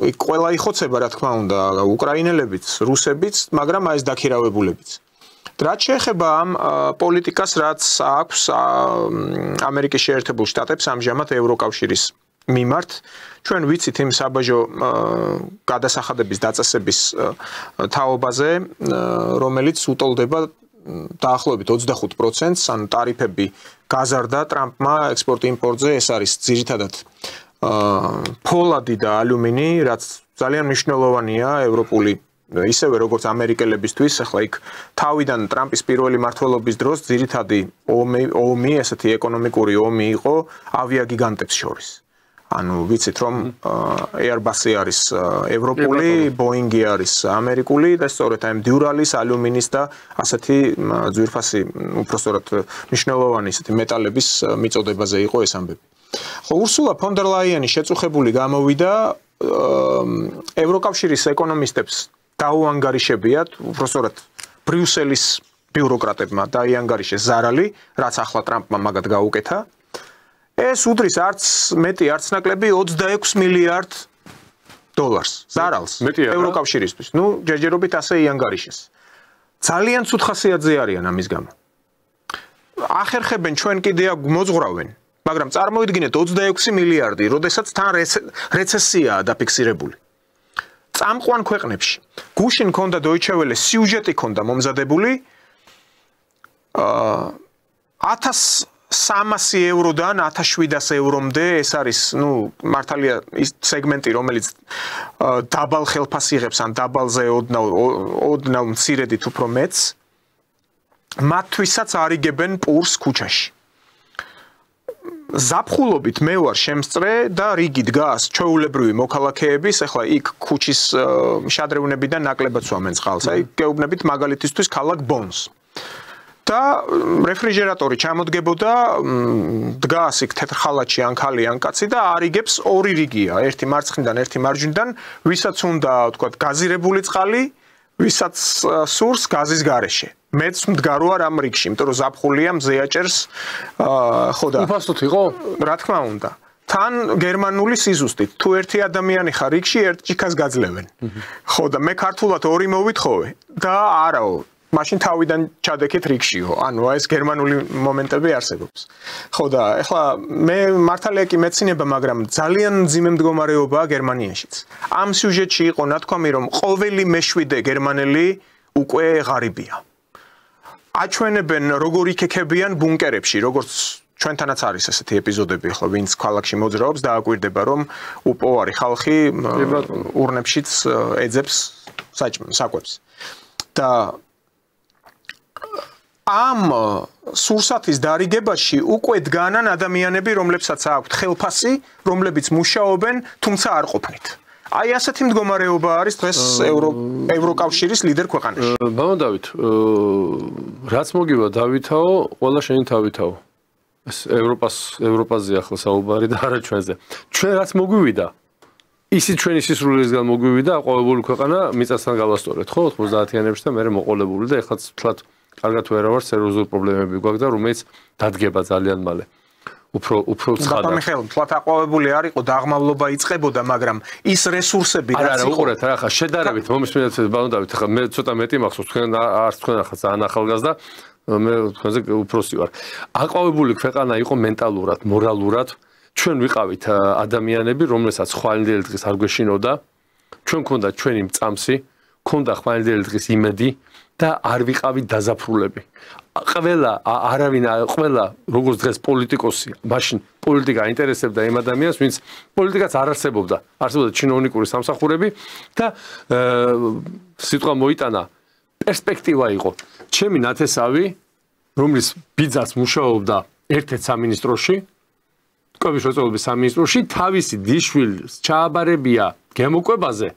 იქ ყველა იხოცება რა თქმა უნდა, უკრაინელებიც, რუსებიც, მაგრამ აი ეს დაქირავებულებიც. რაც შეეხება ამ პოლიტიკას, რაც აქვს ამერიკის შეერთებულ შტატებს ამჟამად ევროკავშირის მიმართ, ჩვენ ვიცით იმ საბაჟო გადასახადების დაწესების თაობაზე, რომელიც უტოლდება დაახლოებით 25%-ს, ანუ ტარიფები გაზარდა ტრამპმა ექსპორტ-იმპორტზე, ეს არის ძირითადად ფოლადი და ალუმინი, რაც ძალიან მნიშვნელოვანია ევროპული ისევე როგორც ამერიკელებისთვის, ახლა იქ თავიდან ტრამპის პირველი მმართველობის დროს ძირითადი ომი, ესეთი ეკონომიკური ომი იყო ავიაგიგანტებს შორის. ანუ ვიცით რომ Airbus-ი არის ევროპული, Boeing-ი არის ამერიკული და სწორედ აი დიურალის, ალუმინის და ასეთი ძვირფასი უпростоრად მნიშვნელოვანი ესეთი მეტალების მიწოდებაზე იყო ეს ამბები. ხო, ურსულა ფონ დერ ლაიენი შეწუხებული გამოვიდა ევროკავშირის ეკონომისტებს დაუანგარიშებიათ, უпростоრად ბრიუსელის ბიუროკრატებმა დაიანგარიშეს ზარალი, რაც ახლა ტრამპმა მაგათ გაუკეთა. ეს უდრის არც მეტი არც ნაკლები 26 მილიარდ დოლარს ზარალს ევროკავშირისთვის. ნუ ჯერჯერობით ასე იანგარიშეს. ძალიან ცუდ ხასიათზე არიან ამის გამო. ახერხებენ ჩვენ კიდე მოძღვრავენ, მაგრამ წარმოიდგინეთ 26 მილიარდი, როდესაც თან რეცესიაა დაფიქსირებული. წამყვან ქვეყნებში გუშინ ქონდა Deutsche Welle სიუჟეტი ქონდა მომზადებული 1300 ევროდან 1700 ევრომდე, ეს არის, ნუ, მართალია ის სეგმენტი, რომელიც დაბალ ხელფას იღებს ან დაბალზე ოდნავ მცირედით უფრო მეც, მათთვისაც არიგებენ პურს ქუჩაში. ზაფხულობით მე ვარ შემსწრე და რიგი დგას ჩვეულებრივი მოქალაქეების, ახლა იქ ქუჩის შადრევნებიდან ნაკლებად სვამენ წყალს, აი გეუბნებით მაგალითისთვის ქალაქ ბონს. და რეფრიჟერატორი ჩამოდგებოდა, დგას იქ თეთრ ხალათში ან ქალი ან კაცი და არიგებს ორი რიგია, ერთი მარცხნიდან, ერთი მარჯვნიდან, ვისაც უნდა, ვთქვათ, გაზირებული წყალი, ვისაც სურს გაზის გარეშე. მეც მდგარო არ ამ რიგში, იმიტომ რომ ზაფხულია, მზე აჭერს, ხო და უფასოდ იყო? რა თქმა უნდა. თან გერმანული სიზუსტით, თუ ერთი ადამიანი ხარ რიგში, ერთ ჭიქას გაძლევენ. ხო და მე ქართულად ორი მოვითხოვე და არაო მაშინ თავიდან ჩადეკეთ რიგშიო. ანუ ეს გერმანული მომენტები არსებობს. ხო და ეხლა მე მართალია კი მეცინება, მაგრამ ძალიან მძიმე მდგომარეობაა გერმანიაშიც. ამ სიუჟეტში იყო ნათქვამი, რომ ყოველი მეშვიდე გერმანელი უკვე ღარიბია. აჩვენებენ როგორ იქექებიან ბუნკერებში, როგორც ჩვენთანაც არის ესეთი ეპიზოდები, ხო, ვინც ქალაქში მოძრაობს და აკვირდება, რომ უპოვარი ხალხი ურნებშიც ეძებს საკვებს. და ამ სურსათის დარიგებაში უკვე დგანან ადამიანები, რომლებსაც აქვთ ხელფასი, რომლებიც მუშაობენ, თუმცა არ ყოფნით. აი ასეთი მდგომარეობა არის დღეს ევროკავშირის ლიდერ ქვეყანაში. ბატონ დავით, რაც მოგივა დავითაო, ყველა შენი თავითაო. ეს ევროპაზე ახლა საუბარი და არა ჩვენზე. ჩვენ რაც მოგვივიდა, ისიც ჩვენი სისრულისგან მოგვივიდა, აყვავებული ქვეყანა მიწასთან გავასწორეთ, ხო, 90-იანებში და მე მოყოლებული და ეხლა თლად კარგად ვერავარ, სერიოზული პრობლემები გვაქვს და რომელიც დადგება ძალიან მალე. უფრო ცხადად. ბატონო მიხეილ, თლად აყვავებული არ იყო, დაღმავლობა იწყებოდა, მაგრამ ის რესურსები რაც იყო. არა, უყურეთ, რა ხა შედარებით, მომისმინეთ ბატონ დავით, ხა მე ცოტა მეტი მახსოვს, თქვენ არც თქვენ ახლა ძალიან ახალგაზრდა, მე თქვენზე უფროსი ვარ. აყვავებული ქვეყანა იყო მენტალურად, მორალურად. ჩვენ ვიყავით ადამიანები, რომელსაც ხვალინდელი დღის არ გვეშინოდა. ჩვენ გქონდა ჩვენი მწამსი, გქონდა ხვალინდელი დღის იმედი და არ ვიყავით დაზაფრულები. ყველა როგორც დღეს პოლიტიკოსი, მაშინ პოლიტიკა აინტერესებდა იმ ადამიანს, ვინც პოლიტიკაც არ არსებობდა. არსებობდა ჩინოვნიკური სამსახურები და სიტყვა მოიტანა, პერსპექტივა იყო. ჩემი ნათესავი, რომლის ბიძაც მუშაობდა ერთ-ერთ სამინისტროში, კვების შეწყვეტილების სამინისტროში, თავისი დიშვილს ჩააბარებია გემოკვებაზე.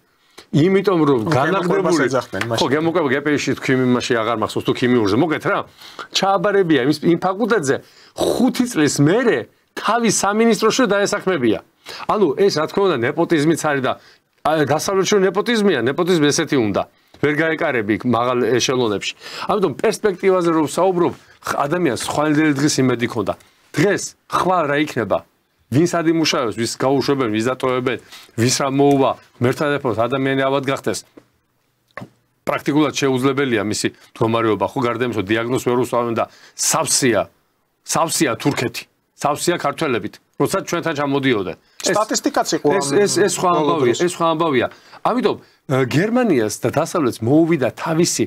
იმიტომ რომ განაგდებული ხო გემოკვება გპში თქვი იმაში აღარ მახსოვს თუ ქიმიურზე მოგეთ რა ჩააბარებია იმ ფაკულტეტზე 5 წლის მერე თავის სამინისტროში დაესაქმებია ანუ ეს რა თქმა უნდა ნეპოტიზმიც არის და დასავლეთში ნეპოტიზმია ნეპოტიზმი ესეთი უნდა ვერ გაეკარები მაღალ ეშელონებში ამიტომ პერსპექტივაზე რომ საუბრობ ადამიანს ხვალინდელი დღის იმედი ქონდა დღეს ხვალ რა იქნება ვინც ადიმუშავებს, ვის გაუშვებენ, ვის დატოვებენ, ვის რა მოუვა, მერთადერთად ადამიანი ავად გახდეს. პრაქტიკულად შეუძლებელია მისი მდგომარეობა, ხო გარდა იმისა, დიაგნოზს ვერ უსვამენ და სავსეა თურქეთი, სავსეა ქართველებით, როცა ჩვენთან ჩამოდიოდნენ. სტატისტიკაც იყო ეს სხვა ამბავია. ამიტომ გერმანიას და დასავლეთს მოუვიდა თავისი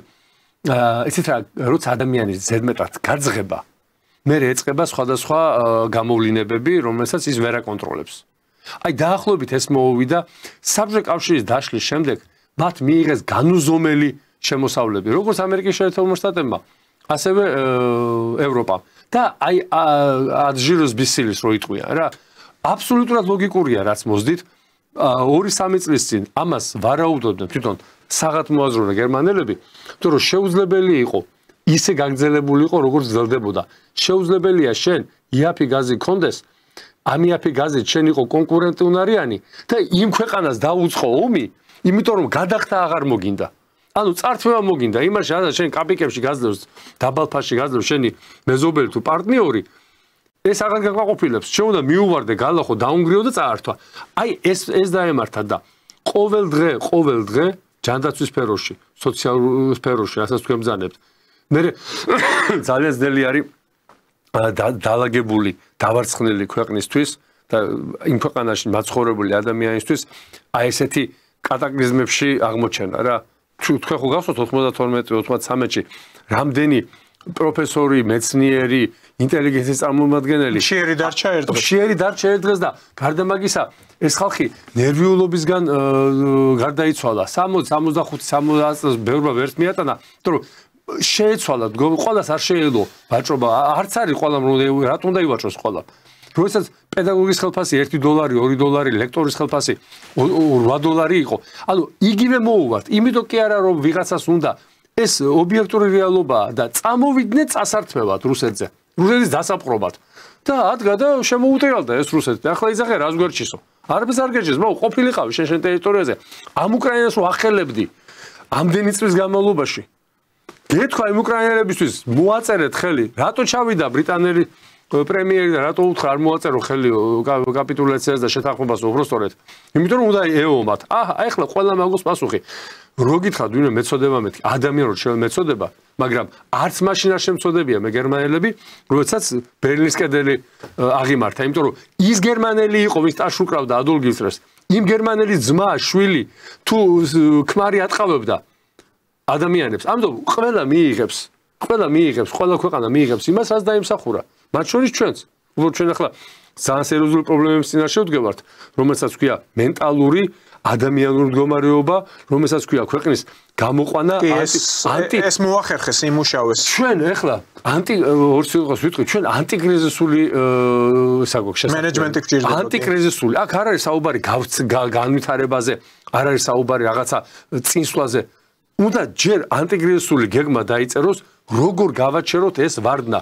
ესეთ რა, როცა ადამიანი ზედმეტად გაძღება მე ეწება სხვადასხვა გამოვლინებები, რომელსაც ის ვერ აკონტროლებს. აი დაახლოებით ეს მოუვიდა საბჭოთა კავშირის დაშლის შემდეგ მათ მიიღეს განუზომელი შემოსავლები, როგორც ამერიკის შეერთებულმა შტატებმა, ასევე ევროპამ. და აი ადჟიროს ბისილის რო იტყვიან რა. აბსოლუტურად ლოგიკურია რაც მოძდით 2-3 წლის წინ ამას ვარაუდობდნენ თვითონ საღათმოაზროვნა გერმანელები, იმიტომ რომ შეუძლებელი იყო ისე გაგრძელებული იყო როგორც გრძელდებოდა. შეუძლებელია შენ იაფი გაზი გქონდეს, ამ იაფი გაზით შენ იყო კონკურენტი უნარიანი და იმ ქვეყანას დაუწყო ომი, იმიტომ რომ გადახდა აღარ მოგინდა. ანუ წართვება მოგინდა, იმაში რა შენ კაპიკებში გაძლევს, დაბალფასში გაძლევს შენი მეზობელი თუ პარტნიორი, ეს აღარ გაკმაყოფილებს. შენ უნდა მიუვარდე, გალახო, დაუნგრიო და წაართვა. აი ეს დაემართა და ყოველ დღე ჯანდაცვის სფეროში, სოციალურ სფეროში, რასაც თქვენ ბრძანებთ მე ძალიან ძნელი არის დაალაგებული, დავარცხნილი ქვეყნისთვის და იმ ქვეყანაში მაცხოვრებული ადამიანისთვის აი ესეთი კატაკლიზმებში აღმოჩენა რა. თქვენ ხო გახსოვთ 92-93-ში რამდენი პროფესორი, მეცნიერი, ინტელიგენციის წარმომადგენელი შიერი დარჩა ერთ დღეს და გარდა მაგისა ეს ხალხი ნერვიულობისგან გარდაიცვალა 60-65 წელს ბევრმა ვერც მიატანა, იმიტომ რომ შეეცვალა, ყველას არ შეეძლო ვაჭრობა, არც არის ყველამ რატომ უნდა ივაჭროს ყველამ. როდესაც პედაგოგის ხელფასი $1, $2, ლექტორის ხელფასი $8 იყო. ანუ იგივე მოუვართ, იმიტომ კი არა რომ ვიღაცას უნდა ეს ობიექტური რეალობაა და წამოვიდნენ წასართმევად რუსეთზე, რუსეთის დასაპყრობად. და ადგა და შემოუტრიალდა ეს რუსეთი. ახლა იძახე რას გვერჩისო. არაფერს არ გერჩის, მაგრამ ყოფილიყავი შენ ტერიტორიაზე. ამ უკრაინას რო ახელებდი ამდენი წლის განმავლობაში გეთქვა იმ უკრაინელებისთვის მოაწერეთ ხელი, რატო ჩავიდა ბრიტანელი პრემიერი და რატო უთხრა არ მოაწერო ხელი კაპიტულაციას და შეთანხმებას უბრალოდ იმიტომ რომ უნდა ეომათ. აი ახლა ყველა მაგას პასუხი. რო გითხრათ ვინმე მეწოდება მეთქი, ადამიანურად შემეწოდება, მაგრამ არც მაშინ არ შემწოდებია მე გერმანელები, როდესაც ბერლინის კედელი აღიმართა, იმიტომ რომ ის გერმანელი იყო, ვის ტაშ უკრავდა ადოლფ ჰიტლერს. იმ გერმანელი ძმა, შვილი თუ ქმარი ატყავებდა ადამიანებს. ამიტომ ყველა მიიღებს, ყველა ქვეყანა მიიღებს იმას, რაც დაიმსახურა. მათ შორის ჩვენც. უბრალოდ ჩვენ ახლა ძალიან სერიოზული პრობლემების წინაშე ვდგევართ, რომელსაც ქვია მენტალური, ადამიანური მდგომარეობა, რომელსაც ქვია ქვეყნის გამოყვანა ეს მოახერხეს იმუშავეს. ჩვენ ახლა ორ სიტყვას ვიტყვი, ჩვენ ანტიკრიზისული მენეჯმენტი გჭირდება. ანტიკრიზისული. აქ არ არის საუბარი განვითარებაზე, არ არის საუბარი რაღაცა წინსვლაზე. უნდა ჯერ ანტიკრიზისული გეგმა დაიწეროს, როგორ გავაჩეროთ ეს ვარდნა.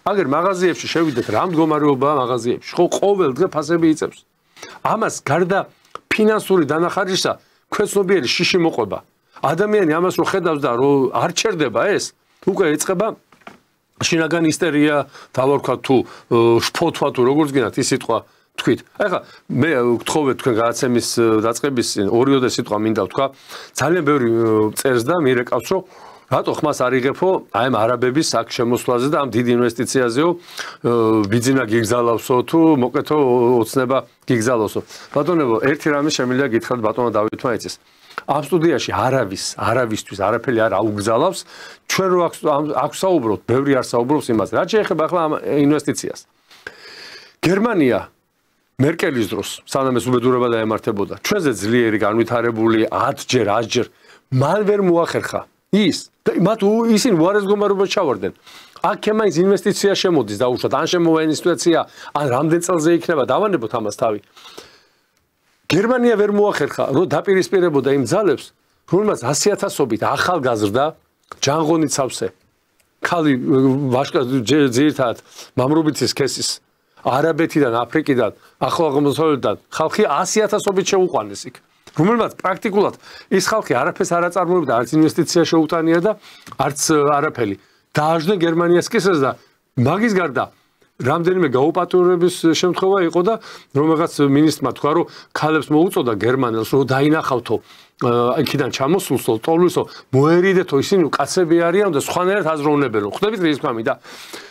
აგერ მაღაზიებში შევიდეთ, რა მდგომარეობაა მაღაზიებში. ხო, ყოველ დღე ფასები იწევს. ამას გარდა ფინანსური დანახარჯისა, ქვეცნობიერი შიში მოყვება. ადამიანი ამას რო ხედავს და რო არ ჩერდება ეს, უკვე ეწყება შინაგანი ისტერია, დავარქვათ თუ შფოთვა თუ როგორც გინდათ ის სიტყვა თქვით. ახლა მე გთხოვეთ თქვენ გადაცემის დაწყების წინ ორიოდე სიტყვა მინდა ვთქვა. ძალიან ბევრი წერს და მირეკავს რომ რატო ხმას არ იღებო აი ამ არაბების აქ შემოსვლაზე და ამ დიდ ინვესტიციაზეო ბიძინა გიგზალავსო თუ მოკეთო ოცნება გიგზალავსო. ბატონებო, ერთი რამე შემიძლია გითხრათ ბატონო დავითმა იცის. ამ სტუდიაში არავისთვის არაფერი არ აუგზალავს. ჩვენ რო აქ საუბრობთ, ბევრი არ საუბრობს იმაზე. რაც შეეხება ახლა ამ ინვესტიციას. გერმანია მერკელის დროს, სანამ ეს უბედურება დაემართებოდა, ჩვენზე ძლიერი განვითარებული 10-ჯერ მან ვერ მოახერხა ის მათ ისინი უარეს მდგომარეობაში ჩავარდნენ. აქ მაინც ინვესტიცია შემოდის დაუშვათ, ან შემოვა ინვესტიცია, ან რამდენ წელზე იქნება, დავანებოთ ამას თავი. გერმანია ვერ მოახერხა, რომ დაპირისპირებოდა იმ ძალებს, რომელმაც 100,000-ობით ახალგაზრდა ჯანღონი ცავსე. ქალი ვაშკა ძირითადად მამრობითის ქესის არაბეთიდან, აფრიკიდან, ახლო აღმოსავლეთიდან ხალხი 100,000-ობით შეუყვანეს იქ. რომელმაც პრაქტიკულად ის ხალხი არაფერს არ აწარმოებდა, არც ინვესტიცია შეუტანია და არც არაფერი. დააждდნენ გერმანიას კისერს და მაგის გარდა რამდენიმე გაუპატრონების შემთხვევა იყო და რომელღაც მინისტრმა თქვა, რომ ქალებს მოუწოდა გერმანელს, რომ დაინახავთო იქიდან ჩამოსულსო, ტოლვისო, მოერიდეთო, ისინი კაცები არიან და სხვანაირად აზროვნებელო. ხვდებით რა ის თქვა და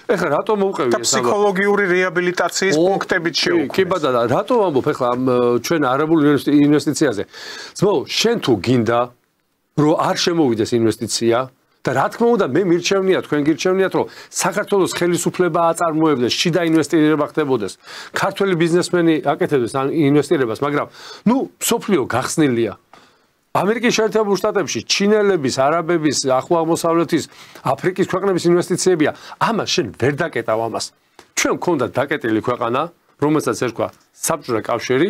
ეხლა რატო მოვყევი ეს ფსიქოლოგიური რეაბილიტაციის პუნქტებით შეუქმნეს. კი ბატონო, რატო ვამბობ ეხლა ჩვენ არაბულ ინვესტიციაზე? ძმო, შენ თუ გინდა რომ არ შემოვიდეს ინვესტიცია და რა თქმა უნდა მე მირჩევნია, თქვენ გირჩევნიათ, რომ საქართველოს ხელისუფლება აწარმოებდეს, შიდა ინვესტირება ხდებოდეს. ქართველი ბიზნესმენი აკეთებდეს ამ ინვესტირებას, მაგრამ სოფლიო გახსნილია. ამერიკის შეერთებულ შტატებში ჩინელების, არაბების, ახლო აღმოსავლეთის, აფრიკის ქვეყნების ინვესტიციებია. ამას შენ ვერ დაკეტავ ამას. ჩვენ გქონდა დაკეტილი ქვეყანა, რომელსაც ერქვა საბჭოთა კავშირი,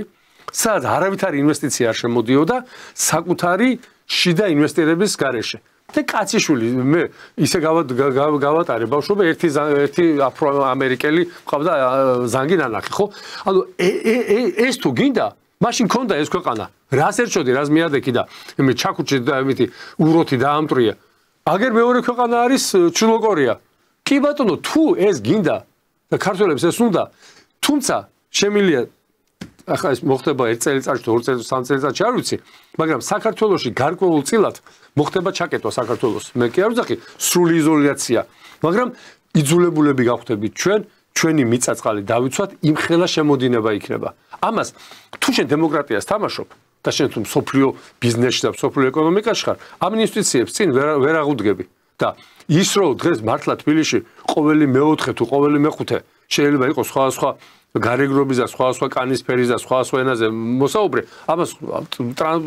სადაც არავითარი ინვესტიცია არ შემოდიოდა საკუთარი შიდა ინვესტირების გარეშე. და კაციშვილი მე ისე გავატარე ბავშვობა ერთი აფრო-ამერიკელი ყავდა ზანგი ნანახი, ხო? ანუ ეს თუ გინდა მაშინ ქონდა ეს ქვეყანა. რას ერჩოდი, რას მიადექი და მე ჩაქუჩი და იმითი უროთი დაამტრია. აგერ მეორე ქვეყანა არის ჩრდილო კორეა. კი ბატონო, თუ ეს გინდა და ქართველებს ეს უნდა, თუმცა შემილია ახლა ეს მოხდება 1 წელიწადში, 2 წელიწადში, 3 წელიწადში არ ვიცი, მაგრამ საქართველოში გარკვეულ წილად მოხდება ჩაკეტვა საქართველოს. მე კი არ ვძახი სრული იზოლაცია, მაგრამ იძულებულები გავხდებით ჩვენი მიწაწყალი დავიცვათ, იმხელა შემოდინება იქნება. ამას თუ შენ დემოკრატიას თამაშობ და შენ თუ სოფლიო ბიზნესში და სოფლიო ეკონომიკაში ხარ, ამ ინვესტიციებს წინ ვერ აღუდგები. და ის რო დღეს მართლა თბილისში ყოველი მეოთხე თუ ყოველი მეხუთე შეიძლება იყოს სხვადასხვა გარეგრობის და სხვადასხვა კანის ფერის და სხვადასხვა ენაზე მოსაუბრე, ამას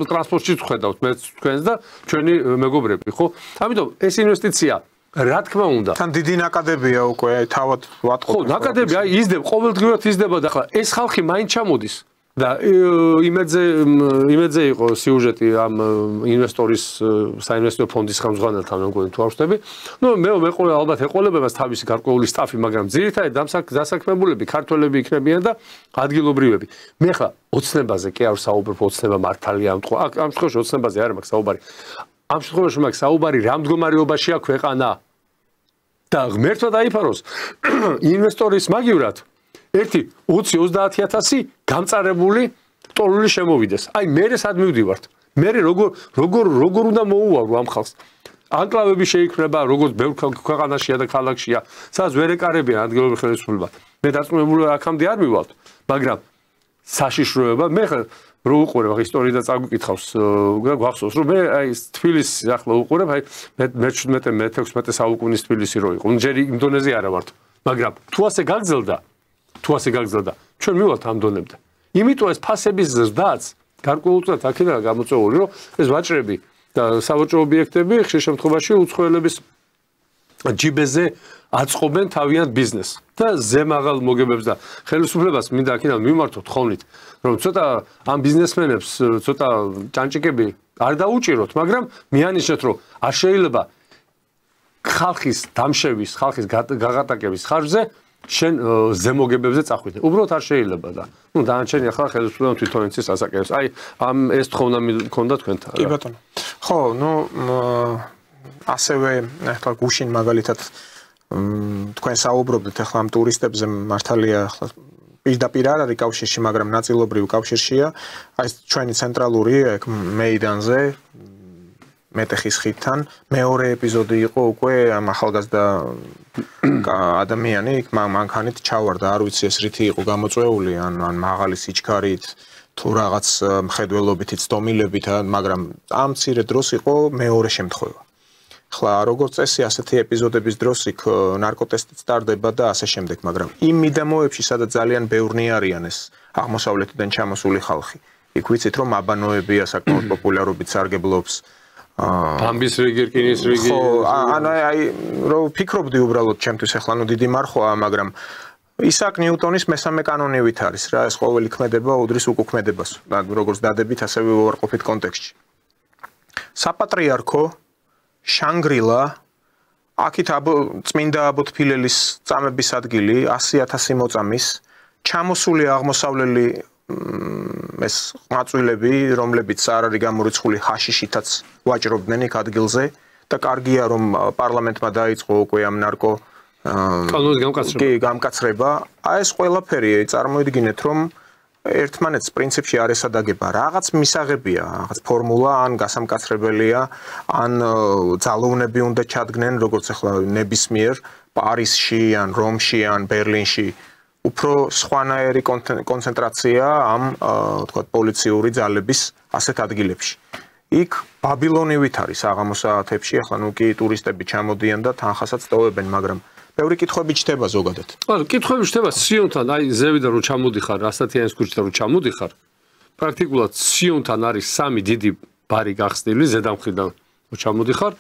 ტრანსპორტში ვხედავთ მე თქვენს და ჩვენი მეგობრები, ხო? ამიტომ ეს ინვესტიცია რა თქმა უნდა. თან დიდი ნაკადებია უკვე, თავად ვატყობ. ხო, ნაკადები იზრდება, ყოველდღიურად იზრდება და ახლა ეს ხალხი მაინც ჩამოდის. და იმედზე იყო სიუჟეტი ამ ინვესტორის საინვესტიციო ფონდის ხელმძღვანელთან, მეგონი თუ არ ვშტები. მე ალბათ ეყოლებება თავისი გარკვეული სტაფი, მაგრამ ძირითადად დასაქმებულები ქართველები იქნებიან და ადგილობრივები. მე ხა ოცნებაზე კი არ ვსაუბრობ, ოცნება მართალია ამ შემთხვევაში ოცნებაზე არ მაქვს საუბარი. ამ შემთხვევაში მაქვს საუბარი რა მდგომარეობაშია ქვეყანა. და ღმერთმა დაიფაროს ინვესტორის მაგივრად 20-30,000 გამწარებული ტოლული შემოვიდეს. აი მე სად მივდივართ? მე როგორ უნდა მოუვარო ამ ხალხს? ანკლავები შეიქმნება, როგორც ბევრ ქვეყანაშია და ქალაქშია, სადაც ვერ ეკარებიან ადგილობრივ ხელისუფლებას. მე დაწუნებული აქამდე არ მივალთ, მაგრამ საშიშროება მე რო უყურებ ისტორია და წაგვიკითხავს, გვახსოვს რომ მე აი თბილისს ახლა უყურებ, აი მე-17-16 საუკუნის თბილისი რო იყო. ჯერ იმ დონეზე არა ვართ, მაგრამ თუ ასე გაგრძელდა, ჩვენ მივალთ ამ დონემდე. იმიტომ ეს ფასების ზრდაც გარკვეულწილად აქედან გამოწვეული, რომ ეს ვაჭრები და სავაჭრო ობიექტები ხშირ შემთხვევაში უცხოელების ჯიბეზე აწყობენ თავიანთ ბიზნესს და ზემაღალ მოგებებს და ხელისუფლებას მინდა აქედან მიმართოთ თხოვნით, რომ ცოტა ამ ბიზნესმენებს ცოტა ჭანჭიკები არ დაუჭიროთ, მაგრამ მიანიშნეთ, რომ არ შეიძლება ხალხის დამშევის, ხალხის გაღატაკების ხარჯზე შენ ზემოგებებზე წახვიდე. უბრალოდ არ შეიძლება და დანარჩენი ახლა ხელისუფლებამ თვითონ იცის ასაკებს. აი ამ ეს თხოვნა მქონდა თქვენთან. კი ბატონო. ხო, ასევე ახლა გუშინ მაგალითად თქვენ საუბრობდით ახლა ამ ტურისტებზე მართალია ახლა პირდაპირ არ არის კავშირში, მაგრამ ნაწილობრივ კავშირშია. აი ჩვენი ცენტრალური ეგ მეიდანზე მეტეხის ხიდთან მეორე ეპიზოდი იყო უკვე ამ ახალგაზრდა ადამიანი მანქანით ჩავარდა, არ ვიცი ეს რითი იყო გამოწვეული, ან მაღალი სიჩქარით თუ რაღაც მხედველობითი ცდომილებით, მაგრამ ამ მცირე დროს იყო მეორე შემთხვევა. ხლა როგორც წესი ასეთი ეპიზოდების დროს იქ ნარკოტესტიც ტარდება და ასე შემდეგ, მაგრამ იმ მიდამოებში სადაც ძალიან ბევრნი არიან ეს აღმოსავლეთიდან ჩამოსული ხალხი. იქ ვიცით რომ აბანოებია საკმაოდ პოპულარობით სარგებლობს. ბამბის რიგი, რკინის რიგი. ხო, აი რო ფიქრობდი უბრალოდ ჩემთვის ახლა დიდი მარხვაა, მაგრამ ისააკ ნიუტონის მესამე კანონივით არის რა, ეს ყოველი ქმედება უდრის უკუქმედებას. როგორც დადებით, ასევე უარყოფით კონტექსტში. საპატრიარქო შანგრილა აქეთ წმინდა აბოთფილელის წამების ადგილი 100,000 მოწამის ჩამოსული აღმოსავლელი ეს ყმაწვილები, რომლებიც არ არის გამორიცხული ჰაშიშითაც ვაჭრობდნენ იქ ადგილზე და კარგია რომ პარლამენტმა დაიწყო უკვე ამ ნარკო კანონის გამკაცრება. კი, გამკაცრება. აი ეს ყველაფერი წარმოიდგინეთ რომ ერთმანეთს პრინციპში არ ესადაგება, რაღაც მისაღებია, რაღაც ფორმულა ან გასამკაცრებელია, ან ძალოვნები უნდა ჩადგნენ, როგორც ახლა ნებისმიერ პარიზში, ან რომში, ან ბერლინში, უფრო სხვანაირი კონცენტრაცია ამ თქვა პოლიციური ძალების ასეთ ადგილებში. იქ ბაბილონივით არის აღამოს საათებში, ახლა კი ტურისტები ჩამოდიან და თანხასაც ტოვებენ, მაგრამ ბევრი კითხვები ჩდება ზოგადად. ანუ კითხვები ჩდება სიონთან, აი ზევიდან რომ ჩამოდიხარ, ასათიანის ქუჩიდან რომ ჩამოდიხარ, პრაქტიკულად სიონთან არის სამი დიდი ბარი გახსნილი, ზედამხრიდან რომ ჩამოდიხარ,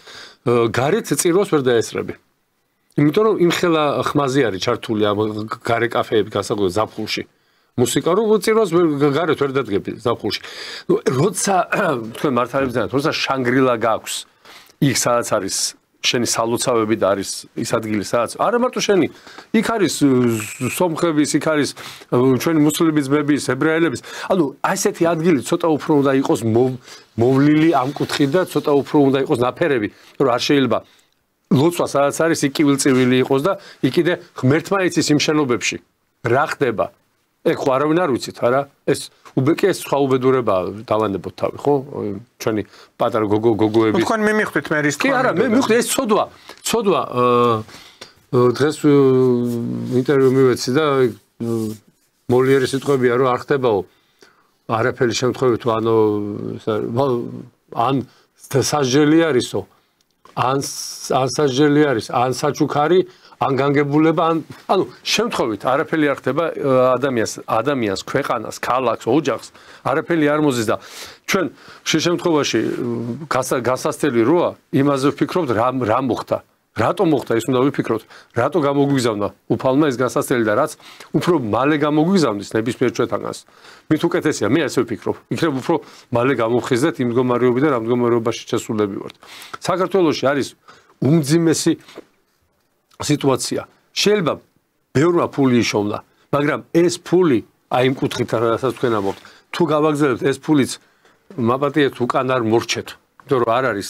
გარეთ წირვას ვერ დაესწრები. იმიტომ რომ იმხელა ხმაზე არის ჩართული ამ გარე კაფეები განსაკუთრებით ზაფხულში. მუსიკა რო წირვას გარეთ ვერ დადგები ზაფხულში. როცა თქვენ მართალებს ძანათ, როცა შანგრილა გაქვს, იქ სადაც არის შენი სალოცავები და არის ის ადგილი სადაც არა მარტო შენი იქ არის სომხების იქ არის ჩვენი მუსლიმების ძმების ებრაელების ანუ ასეთი ადგილი ცოტა უფრო უნდა იყოს მოვლილი ამ კუთხით და ცოტა უფრო უნდა იყოს ნაფერები რომ არ შეიძლება ლოცვა სადაც არის იქ კივილწივილი იყოს და იქ კიდე ღმერთმა იცის იმ შენობებში რა ხდება ეგ ხო არავინ არ ვიცით არა ეს უბეკი ეს სხვა უბედურება დავანებოთ თავი ხო ჩვენი პატარა გოგოების თქვენ მიმიხვდით მე რის კი არა მე მივხვდი ეს ცოდვა დღეს ინტერვიუ მივეცი და მოლიერის სიტყვებია რომ არ ხდებაო არაფერი შემთხვევით თუ ან სასჯელი არისო ან სასჯელი არის ან საჩუქარი ან განგებულება ანუ შემთხვევით არაფერი არ ხდება ადამიანს ქვეყანას ქალაქს ოჯახს არაფერი არ მოზის და ჩვენ შემთხვევაში გასასწრელი როა იმაზე ვფიქრობთ რა მოხდა რატო მოხდა ის უნდა ვიფიქროთ რატო გამოგვიგზავნა უფალმა ეს გასასწრელი და რაც უფრო მალე გამოგვიგზავნის ნებისმიერ ჩვენთანაც მით უკეთესია მე ასე ვფიქრობ იქნებ უფრო მალე გამოვხიზდეთ იმ მდგომარეობიდან ამ მდგომარეობაში შესულები ვართ საქართველოში არის უმძიმესი სიტუაცია. შეიძლება ბევრმა ფული იშოვნა, მაგრამ ეს ფული აი იმ კუთხით რასაც თქვენ ამბობთ, თუ გავაგზავნებთ ეს ფულიც მაპატიეთ უკან არ მორჩეთ. იმიტომ რომ არ არის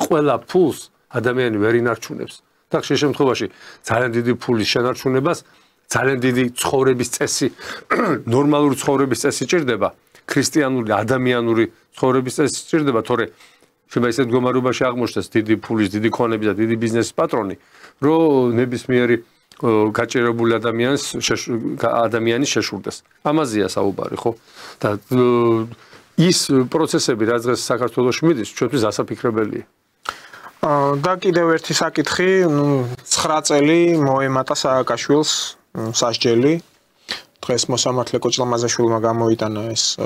ყველა ფულს ადამიანი ვერ ინარჩუნებს. და ხშირ შემთხვევაში ძალიან დიდი ფულის შენარჩუნებას ძალიან დიდი ცხოვრების წესი, ნორმალური ცხოვრების წესი ჭირდება, ქრისტიანული, ადამიანური ცხოვრების წესი ჭირდება, თორე შეიძლება ისეთ მდგომარეობაში აღმოჩნდეს დიდი ფულის, დიდი ქონების და დიდი ბიზნესის პატრონი, რომ ნებისმიერი გაჭირებული ადამიანის შეშურდეს. ამაზეა საუბარი, ხო? და ის პროცესები, რაც დღეს საქართველოში მიდის, ჩვენთვის ასაფიქრებელია. და კიდევ ერთი საკითხი, 9 წელი მოემატა სააკაშვილს სასჯელი. დღეს მოსამართლე კოჭლამაზაშვილმა გამოიტანა ეს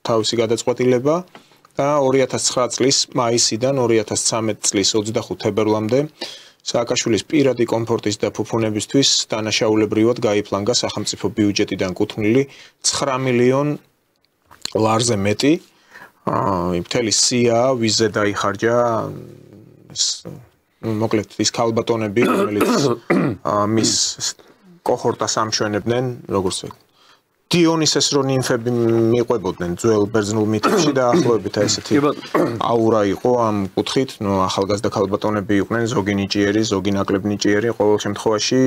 თავისი გადაწყვეტილება და 2009 წლის მაისიდან 2013 წლის 25 თებერვლამდე სააკაშვილის პირადი კომფორტის და ფუფუნებისთვის დანაშაულებრივად გაიფლანგა სახელმწიფო ბიუჯეტიდან კუთვნილი 9 მილიონ ლარზე მეტი მთელი სია ვიზზე დაიხარჯა მოკლედ ის ქალბატონები რომელიც მის კოჰორტას ამშვენებდნენ როგორც დიონისეს რო ნიმფები მიყვებოდნენ ძველ ბერძნულ მითებში და ახლობებით ესეთი აურა იყო ამ კუთხით, ნუ ახალგაზრდა ქალბატონები იყვნენ, ზოგი ნიჭიერი, ზოგი ნაკლებ ნიჭიერი, ყოველ შემთხვევაში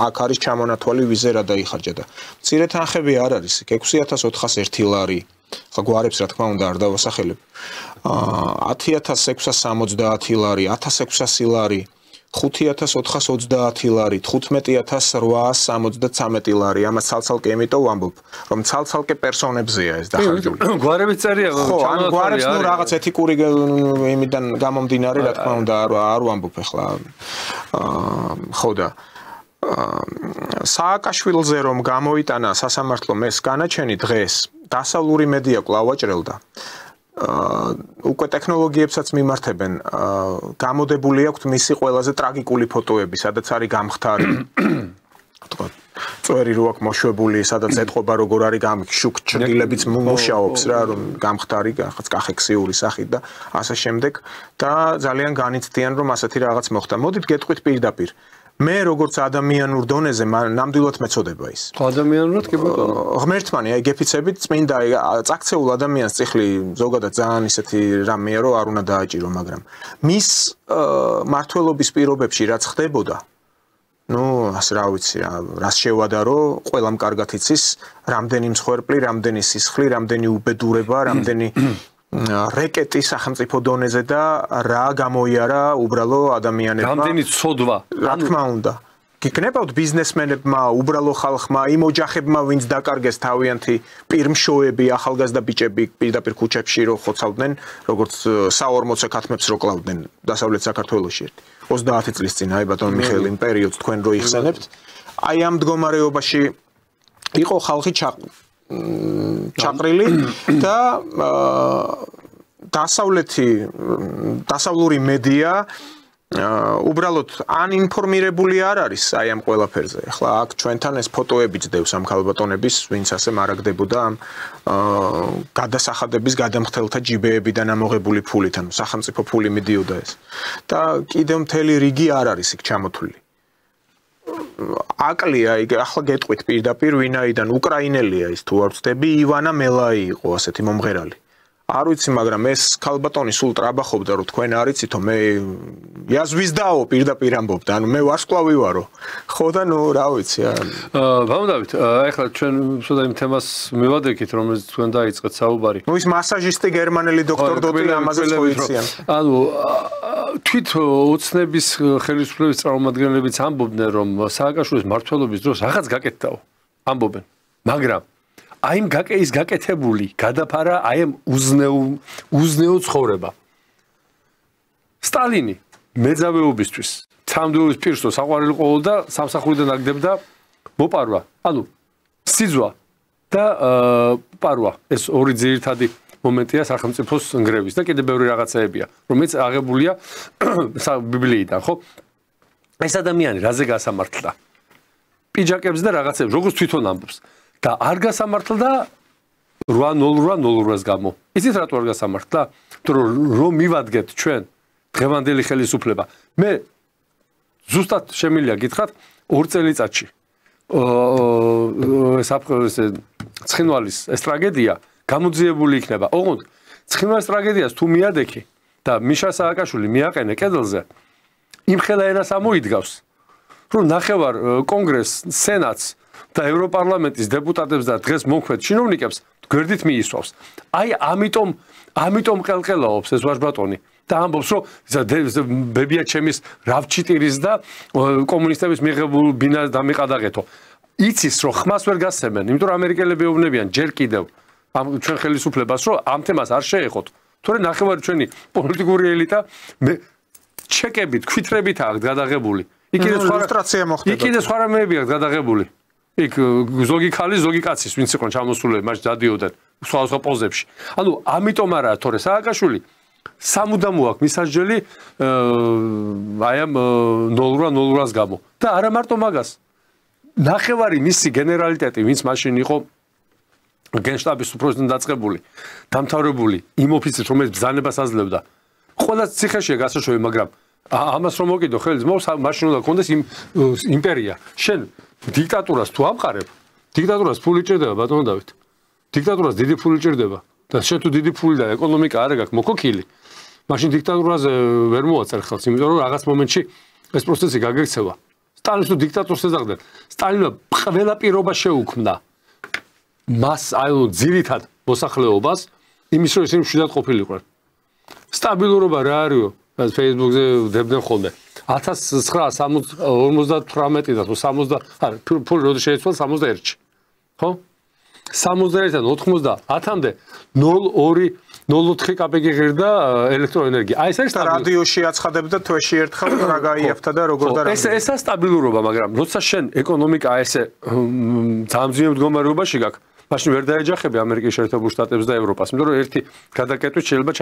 აქ არის ჩამონათვალი ვიზე რა დაიხარჯა და მცირე თანხები არ არის, 6401 ლარი. ხა გვარებს რა თქმა უნდა არ დავასახელებ. 10670 ლარი, 1600 ლარი 5430 ლარი, 15873 ლარი. ამას ცალ-ცალკე იმიტომ ვამბობ, რომ ცალ-ცალკე პერსონებზეა ეს დახარჯული. გვარებიც წერია, ხო, ან გვარებს ნუ რაღაც ეთიკური იმიდან გამომდინარე, რა თქმა უნდა, არ ვამბობ ახლა. ხო და სააკაშვილზე რომ გამოიტანა სასამართლომ ეს განაჩენი დღეს დასავლური მედია კვლავ აჭრელდა. უკვე ტექნოლოგიებსაც მიმართებენ გამოდებული აქვს მისი ყველაზე ტრაგიკული ფოტოები, სადაც არის გამხდარი თქვა წვერი რო აქვს მოშვებული, სადაც ეთყობა როგორ არის შუქ ჩრდილებიც მუშაობს რა, რომ გამხდარი რაღაც კახექსიური სახით და ასე შემდეგ და ძალიან განიცდიან რომ ასეთი რაღაც მოხდა. მოდით გეტყვით პირდაპირ. მე როგორც ადამიანურ დონეზე ნამდვილად მეწოდება ის. ადამიანურად კი ბატონო. ღმერთმანი, აი გეფიცებით წმინდა წაქცეულ ადამიანს წიხლი ზოგადად ძალიან ისეთი რამეა, რომ არ უნდა დააჭირო, მაგრამ მის მართლობის პირობებში რაც ხდებოდა, ну, ასე რა ვიცი, რას შევადარო, ყველამ კარგად იცის, რამდენი მსხვერპლი, რამდენი სისხლი, რამდენი უბედურება, რამდენი რეკეტი სახელმწიფო დონეზე და რა გამოიარა უბრალო ადამიანებმა. რამდენი ცოდვა. რა თქმა უნდა. გიქნებავთ ბიზნესმენებმა, უბრალო ხალხმა, იმ ოჯახებმა, ვინც დაკარგეს თავიანთი პირმშოები, ახალგაზრდა ბიჭები პირდაპირ ქუჩებში რო ხოცავდნენ, როგორც საორმოცე ქათმებს რო კლავდნენ დასავლეთ საქართველოში. 30 წლის წინ, აი ბატონ მიხეილ იმ პერიოდს თქვენ რო იხსენებთ, აი ამ მდგომარეობაში იყო ხალხი ჩაყრილი და დასავლური მედია უბრალოდ ან ინფორმირებული არ არის აი ამ ყველაფერზე. ახლა აქ ჩვენთან ეს ფოტოები ძდევს ამ ქალბატონების, ვინც ასე მარაგდებოდა ამ გადასახადების გადამხდელთა ჯიბეებიდან ამოღებული ფულით, ანუ სახელმწიფო ფული მიდიოდა ეს. და კიდევ მთელი რიგი არ არის იქ ჩამოთვლილი. აკლია, ახლა გეტყვით პირდაპირ ვინაიდან უკრაინელია ის თუ არ ვცდები, ივანა მელაი იყო ასეთი მომღერალი. არ ვიცი, მაგრამ ეს ქალბატონი სულ ტრაბახობდა, რომ თქვენ არ იცითო, მე იაზვისდაო პირდაპირ ამბობდა, ანუ მე ვარსკვლავი ვარო. ხო და ნუ რა ვიცი. ვამბობთ, ახლა ჩვენ სულ იმ თემას მივადექით, რომელიც თქვენ დაიწყეთ საუბარი. ნუ ის მასაჟისტი გერმანელი დოქტორ დოტი ამაზეც ხო იციან. ანუ თვით ოცნების ხელისუფლების წარმომადგენლებიც ამბობდნენ, რომ სააკაშვილის მმართველობის დროს რაღაც გაკეთდაო. ამბობენ, მაგრამ აი ის გაკეთებული გადაფარა აი ამ უზნეო ცხოვრება. სტალინი მეძავეობისთვის ცამდვილის პირშო საყვარელი ყოლოდა სამსახურიდან აგდებდა მოპარვა, ანუ სიძვა და პარვა. ეს ორი ძირითადი მომენტია სახელმწიფოს ნგრევის და კიდევ ბევრი რაღაცეებია, რომელიც აღებულია ბიბლიიდან, ხო? ეს ადამიანი რაზე გასამართლდა? პიჯაკებს და რაღაცებს, როგორც თვითონ ამბობს. და არ გასამართლდა 8.08.08-ს გამო. იცით რატო არ გასამართლდა? თუ რომ მივადგეთ ჩვენ დღევანდელი ხელისუფლება. მე ზუსტად შემიძლია გითხრათ 2 წელიწადში. ცხინვალის ეს ტრაგედია გამოძიებული იქნება. ოღონდ ცხინვალის ტრაგედიას თუ მიადექი და მიშა სააკაშვილი მიაყენე კედელზე, იმ ხელა ენას ამოიდგავს, რომ ნახევარ კონგრესს, სენატს და ევროპარლამენტის დეპუტატებს და დღეს მომქვეთ ჩინოვნიკებს გვერდით მიისვავს. აი ამიტომ ყელყელაობს ეს ვაჟბატონი და ამბობს, რომ ბებია ჩემის რავჩიტირის და კომუნისტების მიღებულ ბინას დამიყადაღეთო. იცის, რომ ხმას ვერ გასცემენ, იმიტომ რომ ამერიკელები ეუბნებიან ჯერ კიდევ ამ ჩვენ ხელისუფლებას, რომ ამ თემას არ შეეხოთ. თორე ნახევარი ჩვენი პოლიტიკური ელიტა ჩეკებით, ქვითრებით აქვს გადაღებული. იქ კიდე სხვა რამეები აქვს გადაღებული. იქ ზოგი ქალი, ზოგი კაცის ვინც იყვნენ ჩამოსულები, მას დადიოდნენ სხვადასხვა პოზებში. ანუ ამიტომ არა, თორე სააკაშვილი სამუდამო აქვს მისასჯელი აი ამ 0-0-ას გამო. და არა მარტო მაგას. ნახევარი მისი გენერალიტეტი, ვინც მაშინ იყო გენშტაბის უფროსთან დაწყებული, დამთავრებული იმ ოფიცერს, რომელიც ბრძანებას აძლევდა. ყველა ციხეშია გასაშვები, მაგრამ ამას რომ მოკიდო ხელს მოს, მაშინ უნდა კონდეს იმპერია. შენ დიქტატურას თუ ამყარებ, დიქტატურას ფული ჭირდება, ბატონო დავით. დიქტატურას დიდი ფული ჭირდება. და შენ თუ დიდი ფული და ეკონომიკა არ გაქვს მოკოქილი, მაშინ დიქტატურაზე ვერ მოაწერ ხელს, იმიტომ რომ რაღაც მომენტში ეს პროცესი გაგექცევა. სტალინის თუ დიქტატორს ეძახდნენ, სტალინმა ყველა პირობა შეუქმნა. მას აი ძირითად მოსახლეობას იმის რომ ისინი მშვიდად ყოფილიყვნენ. სტაბილურობა რა არისო? Facebook-ზე დებდნენ ხოლმე. 1958 და თუ 60 არა ფული როდის შეიცვალა 61-ში. ხო? 61-დან 90-მდე 0.2-0.4 კაპეკი ღირდა ელექტროენერგია. აი ეს არის რადიოში აცხადებდა თვეში ერთხელ რა გაიაფთა და როგორ და რა. ესა სტაბილურობა, მაგრამ როცა შენ ეკონომიკა ესე ძალიან მძიმე მდგომარეობაში გაქვს, მაშინ ვერ დაეჯახები ამერიკის შეერთებულ შტატებს და ევროპას, იმიტომ რომ ერთი გადაკეტვით შეიძლება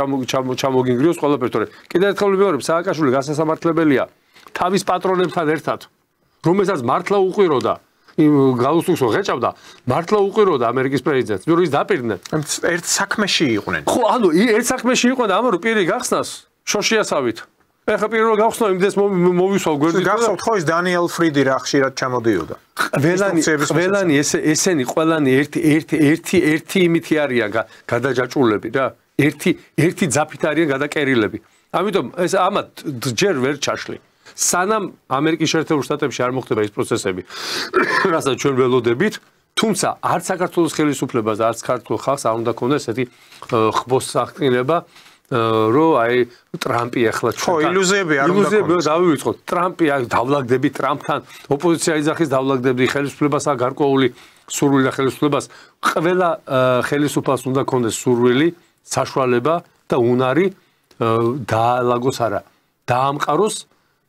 ჩამოგინგრიოს ყველაფერს, თორე კიდევ ერთხელ ვიმეორებ, სააკაშვილი გასასამართლებელია თავის პატრონებთან ერთად, რომელსაც მართლა უყვიროდა გალუსტუქს ღეჭავდა, მართლა უყვიროდა ამერიკის პრეზიდენტს, იმიტომ რომ ის დაპირდნენ. ერთ საქმეში იყვნენ. ხო, ანუ ერთ საქმეში იყვნენ და ამარო პირი გახსნას შოშიასავით. ეხლა პირველ გავხსნა იმდეს მოვისვალ გვერდით. გახსოვთ ხო ის დანიელ ფრიდი რა ხშირად ჩამოდიოდა. ყველანი ესენი ყველანი ერთი იმითი არიან გადაჯაჭულები რა. ერთი ძაფით არიან გადაკერილები. ამიტომ ეს ამათ ჯერ ვერ ჩაშლი. სანამ ამერიკის შეერთებულ შტატებში არ მოხდება ეს პროცესები, რასაც ჩვენ ველოდებით, თუმცა არც საქართველოს ხელისუფლებას და არც ქართულ ხალხს არ უნდა ქონდეს ესეთი ხბოს სახტინება, რომ აი ტრამპი ახლა ჩვენ ილუზიები არ უნდა ქონდეს. დავივიწყოთ. ტრამპი აი დავლაგდებით ტრამპთან, ოპოზიცია იძახის დავლაგდებით ხელისუფლებას და გარკვეული სურვილი და ხელისუფლებას ყველა ხელისუფლებას უნდა ქონდეს სურვილი, საშუალება და უნარი დაალაგოს არა, დაამყაროს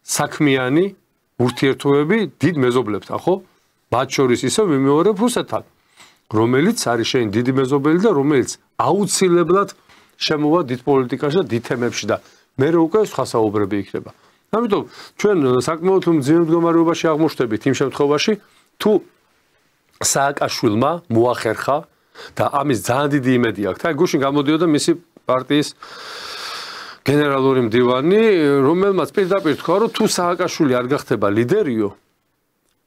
საქმიანი ურთიერთობები დიდ მეზობლებთან, ხო? მათ შორის ისევ ვიმეორებ რუსეთთან, რომელიც არის შენ დიდი მეზობელი და რომელიც აუცილებლად შემოვა დიდ პოლიტიკაში და დიდ თემებში და მე უკვე სხვა საუბრები იქნება. ამიტომ ჩვენ საკმაოდ მძიმე მდგომარეობაში აღმოჩნდებით იმ შემთხვევაში, თუ სააკაშვილმა მოახერხა და ამის ძალიან დიდი იმედი აქვს. აი გუშინ გამოდიოდა მისი პარტიის გენერალური მდივანი, რომელმაც პირდაპირ თქვა, რომ თუ სააკაშვილი არ გახდება ლიდერიო,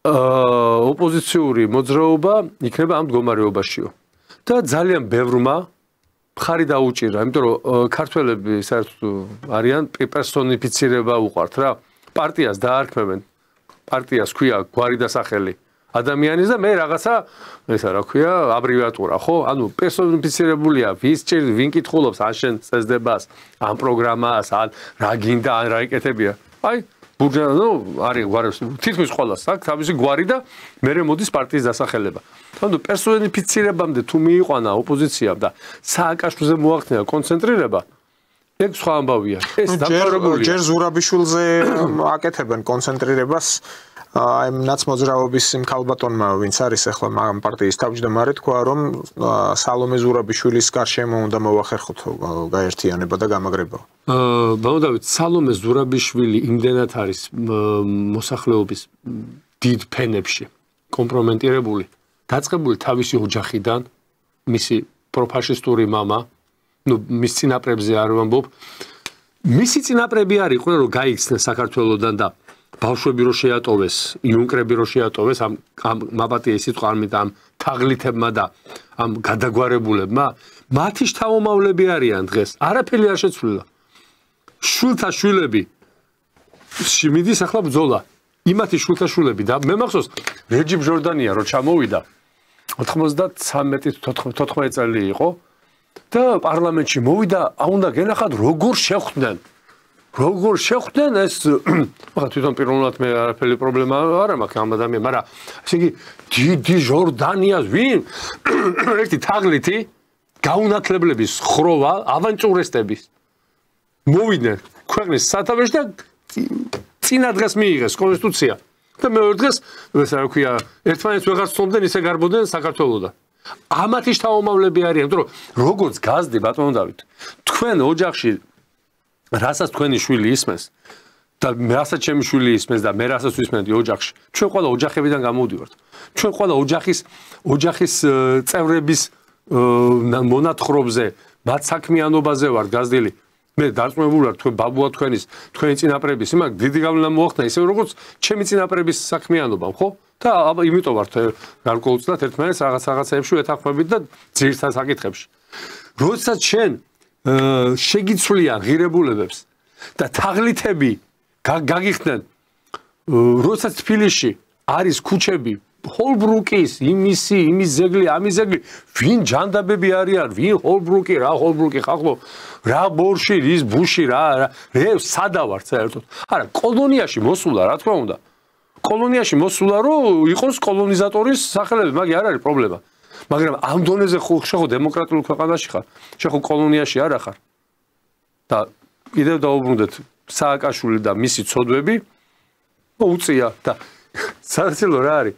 ოპოზიციური მოძრაობა იქნება ამ მდგომარეობაშიო. და ძალიან ბევრმა მხარი დაუჭირა, იმიტომ რომ ქართველები საერთოდ არიან პერსონიფიცირება უყვართ რა. პარტიას დაარქმევენ, პარტიას ქვია გვარი და სახელი ადამიანის და მე რაღაცა ესა რა ქვია აბრევიატურა, ხო? ანუ პერსონიფიცირებულია ვის ჭირ ვინ კითხულობს ან შენ წესდებას, ან პროგრამას, ან რა გინდა, ან რა იკეთებია. აი ბურჯა, ნუ არის გვარებს თითქმის ყველას აქვს თავისი გვარი და მერე მოდის პარტიის დასახელება. ანუ პერსონიფიცირებამდე თუ მიიყვანა ოპოზიციამ და სააკაშვილზე მოახდინა კონცენტრირება, ეგ სხვა ამბავია. ეს დამთავრებულია. ჯერ ზურაბიშვილზე აკეთებენ კონცენტრირებას. აი ნაცმოძრაობის იმ ქალბატონმა, ვინც არის ახლა ამ პარტიის თავმჯდომარე, თქვა, რომ სალომე ზურაბიშვილის გარშემო უნდა მოახერხოთ გაერთიანება და გამაგრება. ბავშვებთ, სალომე ზურაბიშვილი იმდენად არის მოსახლეობის დიდ ფენებში კომპრომენტირებული, დაწყებული თავისი ოჯახიდან, მისი პროფაშისტური мама, ну, მის წინაპრებზე არ ვამბობ. მისი წინაპრები არ იყვნენ, რომ გაიქცნენ საქართველოსდან და ბავშვები რო შეატოვეს, იუნკრები რო შეატოვეს ამ მაბატია სიტყვა ამ თაღლითებმა და ამ გადაგვარებულებმა, მათი შთამომავლები არიან დღეს. არაფერი არ შეცვლილა. შვილთა შვილები მიდის ახლა ბრძოლა. იმათი შვილთა შვილები და მე მახსოვს რეჯიბ ჟორდანია რო ჩამოვიდა 93-14 წელი იყო და პარლამენტში მოვიდა, უნდა გენახათ როგორ შეხვდნენ. როგორ შეხვდნენ ეს ახლა თვითონ პირველად მე არაფერი პრობლემა არ მაქვს ამ ადამიანს, მაგრამ ესე იგი დიდი ჟორდანიას ვინ ერთი თაღლითი გაუნათლებლების ხროვა ავანტიურისტების მოვიდნენ ქვეყნის სათავეში და წინა დღეს მიიღეს კონსტიტუცია და მეორე დღეს ესე რა ქვია, ერთმანეთს ვეღარ ცნობდნენ, ისე გარბოდნენ საქართველოსთან. ამათი შთამომავლები არიან, იმიტომ რომ როგორც გაზდი ბატონო დავით, თქვენ ოჯახში რასაც თქვენი შვილი ისმენს და რასაც ჩემი შვილი ისმენს და მე რასაც ვისმენდი ოჯახში, ჩვენ ყველა ოჯახებიდან გამოვდივართ. ჩვენ ყველა ოჯახის წევრების მონათხრობზე, მათ საქმიანობაზე ვართ გაზდილი. მე დარწმუნებული ვარ, თქვენ ბაბუა თქვენი წინაპრების, იმან დიდი გავლენა მოახდინა, ისე როგორც ჩემი წინაპრების საქმიანობამ, ხო? და იმიტომ ვართ გარკვეულწილად ერთმანეთს რაღაცეებში ვეთანხმებით და ძირითად საკითხებში. როდესაც შენ შეგიცვლიან ღირებულებებს და თაღლითები გაგიხდნენ, როდესაც თბილისში არის ქუჩები ჰოლბრუკის, იმის ზეგლი, ამის ზეგლი, ვინ ჯანდაბები არიან, ვინ ჰოლბრუკი, რა ჰოლბრუკი ხახლო, რა ბორში, რის ბუში, რა სადა ვართ საერთოდ. არა, კოლონიაში მოსულა, რა თქმა უნდა. კოლონიაში მოსულა, რომ იყოს კოლონიზატორის სახელები, მაგ არ არის პრობლემა. მაგრამ ამ დონეზე ხო დემოკრატიულ ქვეყანაში ხარ, ხო კოლონიაში არა ხარ. და კიდევ დაუბრუნდეთ სააკაშვილი და მისი ცოდვები, უწია და საცილო რა არის?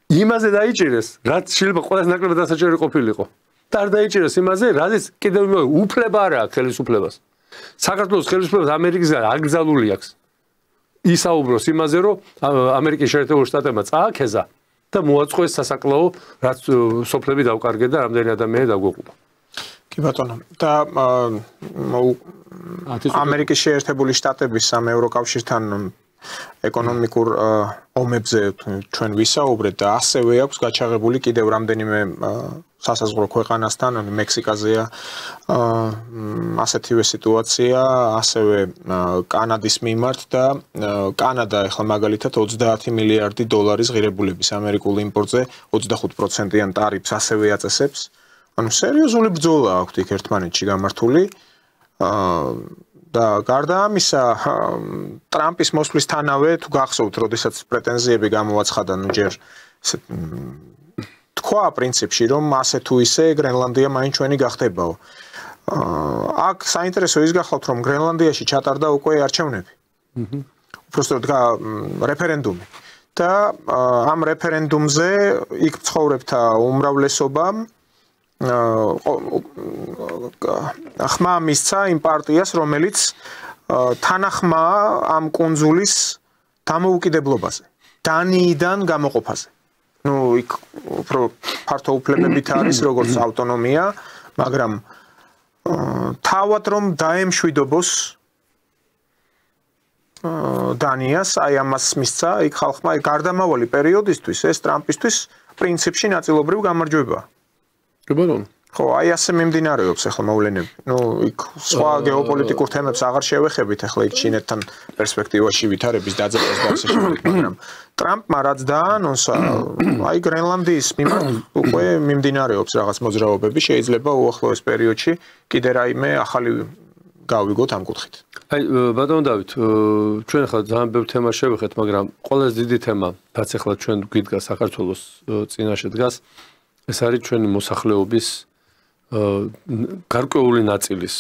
იმაზე დაიჭირეს, რაც შეიძლება ყველას ნაკლებად დასაჭერი ყოფილიყო. და არ დაიჭირეს იმაზე, რაზეც კიდევ უფლება არ აქვს ხელისუფლებას. საქართველოს ხელისუფლებას ამერიკისგან აკრძალული აქვს. ისაუბროს იმაზე, რომ ამერიკის შეერთებული შტატებმა წააქეზა და მოაწყვეს სასაკლაო, რაც სოფლები დავკარგე და რამდენი ადამიანი დაგვეყულა. კი ბატონო. და ამერიკის შეერთებული შტატების ამ ევროკავშირთან ეკონომიკურ ომებზე ჩვენ ვისაუბრეთ და ასევე აქვს გაჩაღებული კიდევ რამდენიმე სასაზღვრო ქვეყანასთან, მექსიკაზეა ასეთივე სიტუაცია, ასევე კანადის მიმართ და კანადა ახლა მაგალითად 30 მილიარდი დოლარის ღირებულების ამერიკულ იმპორტზე 25%-იან ტარიფს ასევე აწესებს. ანუ სერიოზული ბრძოლა აქვს იქ ერთმანეთში გამართული. და გარდა ამისა, ტრამპის მოსვლისთანავე თუ გახსოვთ, როდესაც პრეტენზიები გამოაცხადა, ჯერ თქვა პრინციპში, რომ ასე თუ ისე გრენლანდია მაინც ჩვენი გახდებაო. აქ საინტერესო ის გახლავთ, რომ გრენლანდიაში ჩატარდა უკვე არჩევნები. უბრალოდ რეფერენდუმი. და ამ რეფერენდუმზე იქ მცხოვრებთა უმრავლესობამ ხმა მისცა იმ პარტიას, რომელიც თანახმაა ამ კუნძულის დამოუკიდებლობაზე, დანიიდან გამოყოფაზე. ნუ იქ უფრო ფართო უფლებებით არის როგორც ავტონომია, მაგრამ თავად რომ დაემშვიდობოს დანიას, აი ამას მისცა იქ ხალხმა გარდამავალი პერიოდისთვის ეს ტრამპისთვის პრინციპში ნაწილობრივ გამარჯვებაა. ხო, აი ასე მიმდინარეობს ახლა მოვლენები. ნუ იქ სხვა გეოპოლიტიკურ თემებს აღარ შევეხებით ახლა იქ ჩინეთთან პერსპექტივაში ვითარების დაძაბვის და ასე შემდეგ, მაგრამ ტრამპმა რაც დაანონსა, აი გრენლანდიის მიმართ უკვე მიმდინარეობს რაღაც მოძრაობები, შეიძლება უახლოეს პერიოდში კიდე რაიმე ახალი გავიგოთ ამ კუთხით. აი ბატონო დავით, ჩვენ ახლა ძალიან ბევრ თემას შევეხეთ, მაგრამ ყველაზე დიდი თემა, რაც ახლა ჩვენ გვიდგა საქართველოს წინაშე დგას, ეს არის ჩვენი მოსახლეობის გარკვეული ნაწილის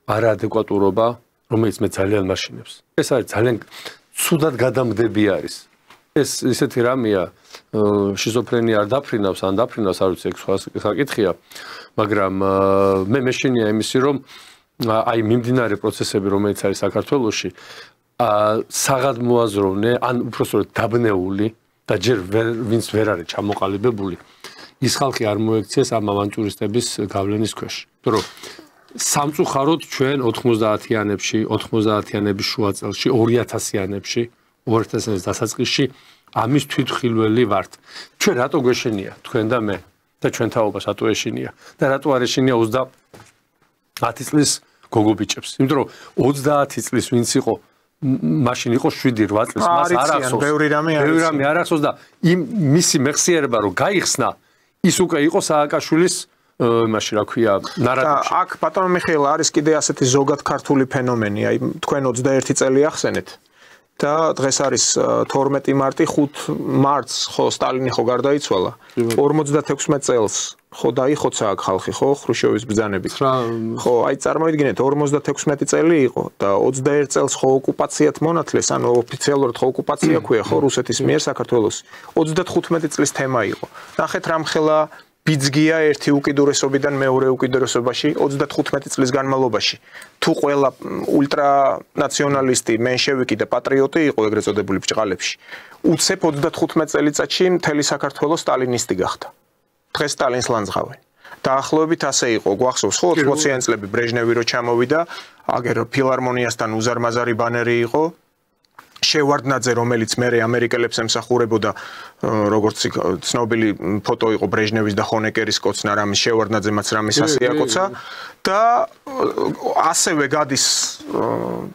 არაადეკვატურობა, რომელიც მე ძალიან მაშინებს. ეს არის ძალიან ცუდად გადამდები არის. ეს ისეთი რამეა, შიზოფრენია არ დაფრინავს, ან დაფრინავს, არ ვიცი, სხვა საკითხია, მაგრამ მე მეშინია იმისი, რომ აი მიმდინარე პროცესები, რომელიც არის საქართველოში, საღად მოაზროვნე, ან უბრალოდ დაბნეული და ჯერ ვინც ვერ არის ჩამოყალიბებული. ის ხალხი არ მოექცეს ამ ავანტურისტების გავლენის ქვეშ. რომ სამწუხაროდ ჩვენ 90-იანებში, 90-იანების შუა წელში, 2000-იანებში, 2000-იანების დასაწყისში ამის თვითხილველი ვართ. ჩვენ რატო გვეშინია, თქვენ და მე და ჩვენ თაობას რატო ეშინია და რატო არ ეშინია 30 წლის გოგობიჭებს. იმიტომ რომ 30 წლის ვინც იყო მაშინ იყო 7-8 წლის, მას არ ახსოვს. ბევრი რამე არ ახსოვს და იმ მისი მეხსიერება რომ გაიხსნა ის უკვე იყო სააკაშვილის იმაში რა ქვია ნარატივში. აქ ბატონო მიხეილ არის კიდე ასეთი ზოგად ქართული ფენომენი, აი თქვენ 21 წელი ახსენეთ და დღეს არის 12 მარტი, 5 მარტს ხო სტალინი ხო გარდაიცვალა. 56 წელს ხო დაიხოცა აქ ხალხი ხო ხრუშჩოვის ბრძანებით ხო აი წარმოვიდგინეთ 56 წელი იყო და 21 წელს ხო ოკუპაციათ მონათლეს ანუ ოფიციალურად ხო ოკუპაცია ქვია ხო რუსეთის მიერ საქართველოს 35 წლის თემა იყო ნახეთ რამხელა ბიძგია ერთი უკიდურესობიდან მეორე უკიდურესობაში 35 წლის განმავლობაში თუ ყველა ულტრა ნაციონალისტი მენშევიკი და პატრიოტი იყო ეგრეთ წოდებული ბჭყალებში უცებ 35 წელიწადში მთელი საქართველოს სტალინისტი გახდა დღეს სტალინს ლანძღავენ. დაახლოებით ასე იყო. გვახსოვს ხო 80-იან წლები ბრეჟნევი რო ჩამოვიდა, აგერ ფილარმონიასთან უზარმაზარი ბანერი იყო. შევარდნაძე, რომელიც მერე ამერიკელებს ემსახურებოდა, როგორც ცნობილი ფოტო იყო ბრეჟნევის და ხონეკერის კოცნა, რამის შევარდნაძემაც რამის ასე აკოცა და ასევე გადის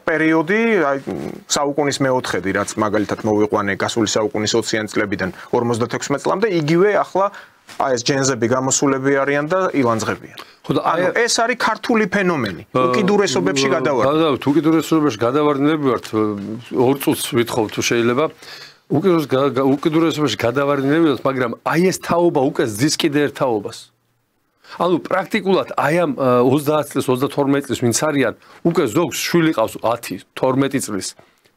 პერიოდი, აი საუკუნის მეოთხედი, რაც მაგალითად მოვიყვანე გასული საუკუნის 20-იან წლებიდან 56 წლამდე, იგივე ახლა აი ეს ჯენზები გამოსულები არიან და ილანძღებიან. ხო და აი ეს არის ქართული ფენომენი. უკიდურესობებში გადავარდნილები. და თუ უკიდურესობებში გადავარდნილები ვართ 2 წუთს ვითხოვ თუ შეიძლება. უკიდურესობაში გადავარდნილები ვართ, მაგრამ აი ეს თაობა უკვე ზის კიდე ერთ თაობას. ანუ პრაქტიკულად აი ამ 30 წლის 32 წლის ვინც არიან, უკვე ზოგს შვილი ყავს 10, 12 წლის.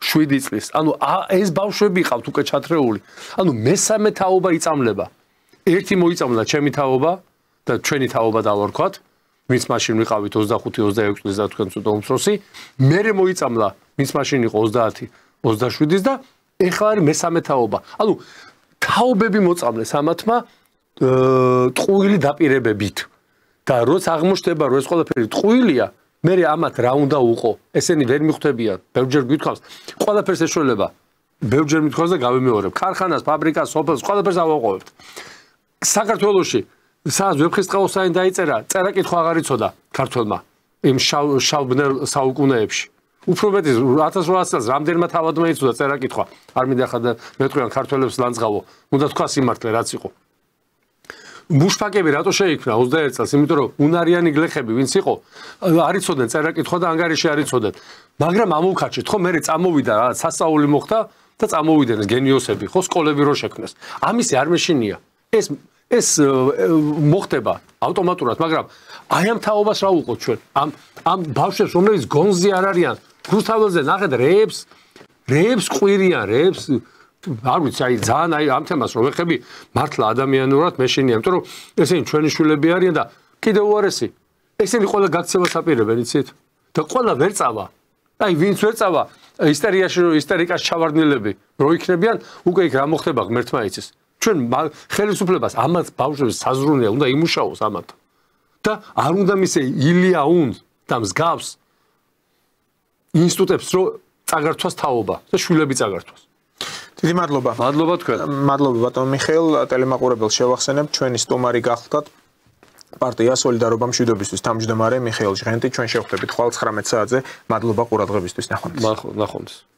7 წლის. ანუ ეს ბავშვები ყავთ უკვე ჩათრეული. ანუ მესამე თაობა იწამლება. ერთი მოიწამლა ჩემი თაობა და ჩვენი თაობა დავარქვათ, ვინც მაშინ ვიყავით 25-26 წლის და თქვენ ცოტა უმცროსი, მერე მოიწამლა, ვინც მაშინ იყო 30-27-ის და ეხლა არის მესამე თაობა. ანუ თაობები მოწამლეს ამათმა ტყუილი დაპირებებით. და როცა აღმოჩნდება, რომ ეს ყველაფერი ტყუილია, მერე ამათ რა უნდა უყო? ესენი ვერ მიხვდებიან, ბევრჯერ გვითხოვს, ყველაფერს ეშველება. ბევრჯერ მithქვას და გავიმეორებ. ქარხანას, ფაბრიკას, სოფელს, ყველაფერს ავაყოვებთ. საქართველოში სადაც ვეფხისტყაოსანი დაიწერა, წერა-კითხვა აღარ იცოდა ქართველმა იმ შავბნელ საუკუნეებში. უფრო მეტი 1800 წელს რამდენმა თავადმა იცოდა წერა-კითხვა. არ მინდა ხა მეტყვიან ქართველებს ლანძღავო, უნდა თქვა სიმართლე რაც იყო. მუშფაკები რატო შეიქმნა 21 წელს? იმიტომ რომ უნარიანი გლეხები ვინც იყო, არ იცოდნენ წერა-კითხვა და ანგარიში არ იცოდნენ. მაგრამ ამოვქაჩეთ, ხო, მე წამოვიდა რა, სასწაული მოხდა და წამოვიდნენ გენიოსები, ხო, სკოლები რო შექმნეს. ამისი არ მეშინია. ეს მოხდება ავტომატურად, მაგრამ აი ამ თაობას რა უყოთ ჩვენ? ამ ბავშვებს, რომლებიც გონზე არ არიან, რუსთაველზე ნახეთ რეებს ყვირიან, რეებს არ ვიცი, აი ძალიან აი ამ თემას რო ვეხები, მართლა ადამიანურად მეშინია, იმიტომ რომ ესენი ჩვენი შვილები არიან და კიდევ უარესი, ესენი ყველა გაქცევას აპირებენ, იცით? და ყველა ვერ წავა. აი ვინც ვერ წავა, ისტერიკაში ჩავარდნილები რო იქნებიან, უკვე იქ რა მოხდება ღმერთმა იცის. ჩვენ ხელისუფლებას ამათ ბავშვებს საზრუნია უნდა იმუშაოს ამათ და არ უნდა მისე ილია უნდა და მსგავს ინსტიტუტებს რო წაგართვას თაობა და შვილები წაგართვას. დიდი მადლობა. მადლობა თქვენ. მადლობა ბატონ მიხეილ, ტელემაყურებელს შევახსენებ, ჩვენი სტუმარი გახლდათ პარტია სოლიდარობა მშვიდობისთვის თავმჯდომარე მიხეილ ჟღენტი. ჩვენ შევხვდებით ხვალ 19 საათზე. მადლობა ყურადღებისთვის. ნახვამდის.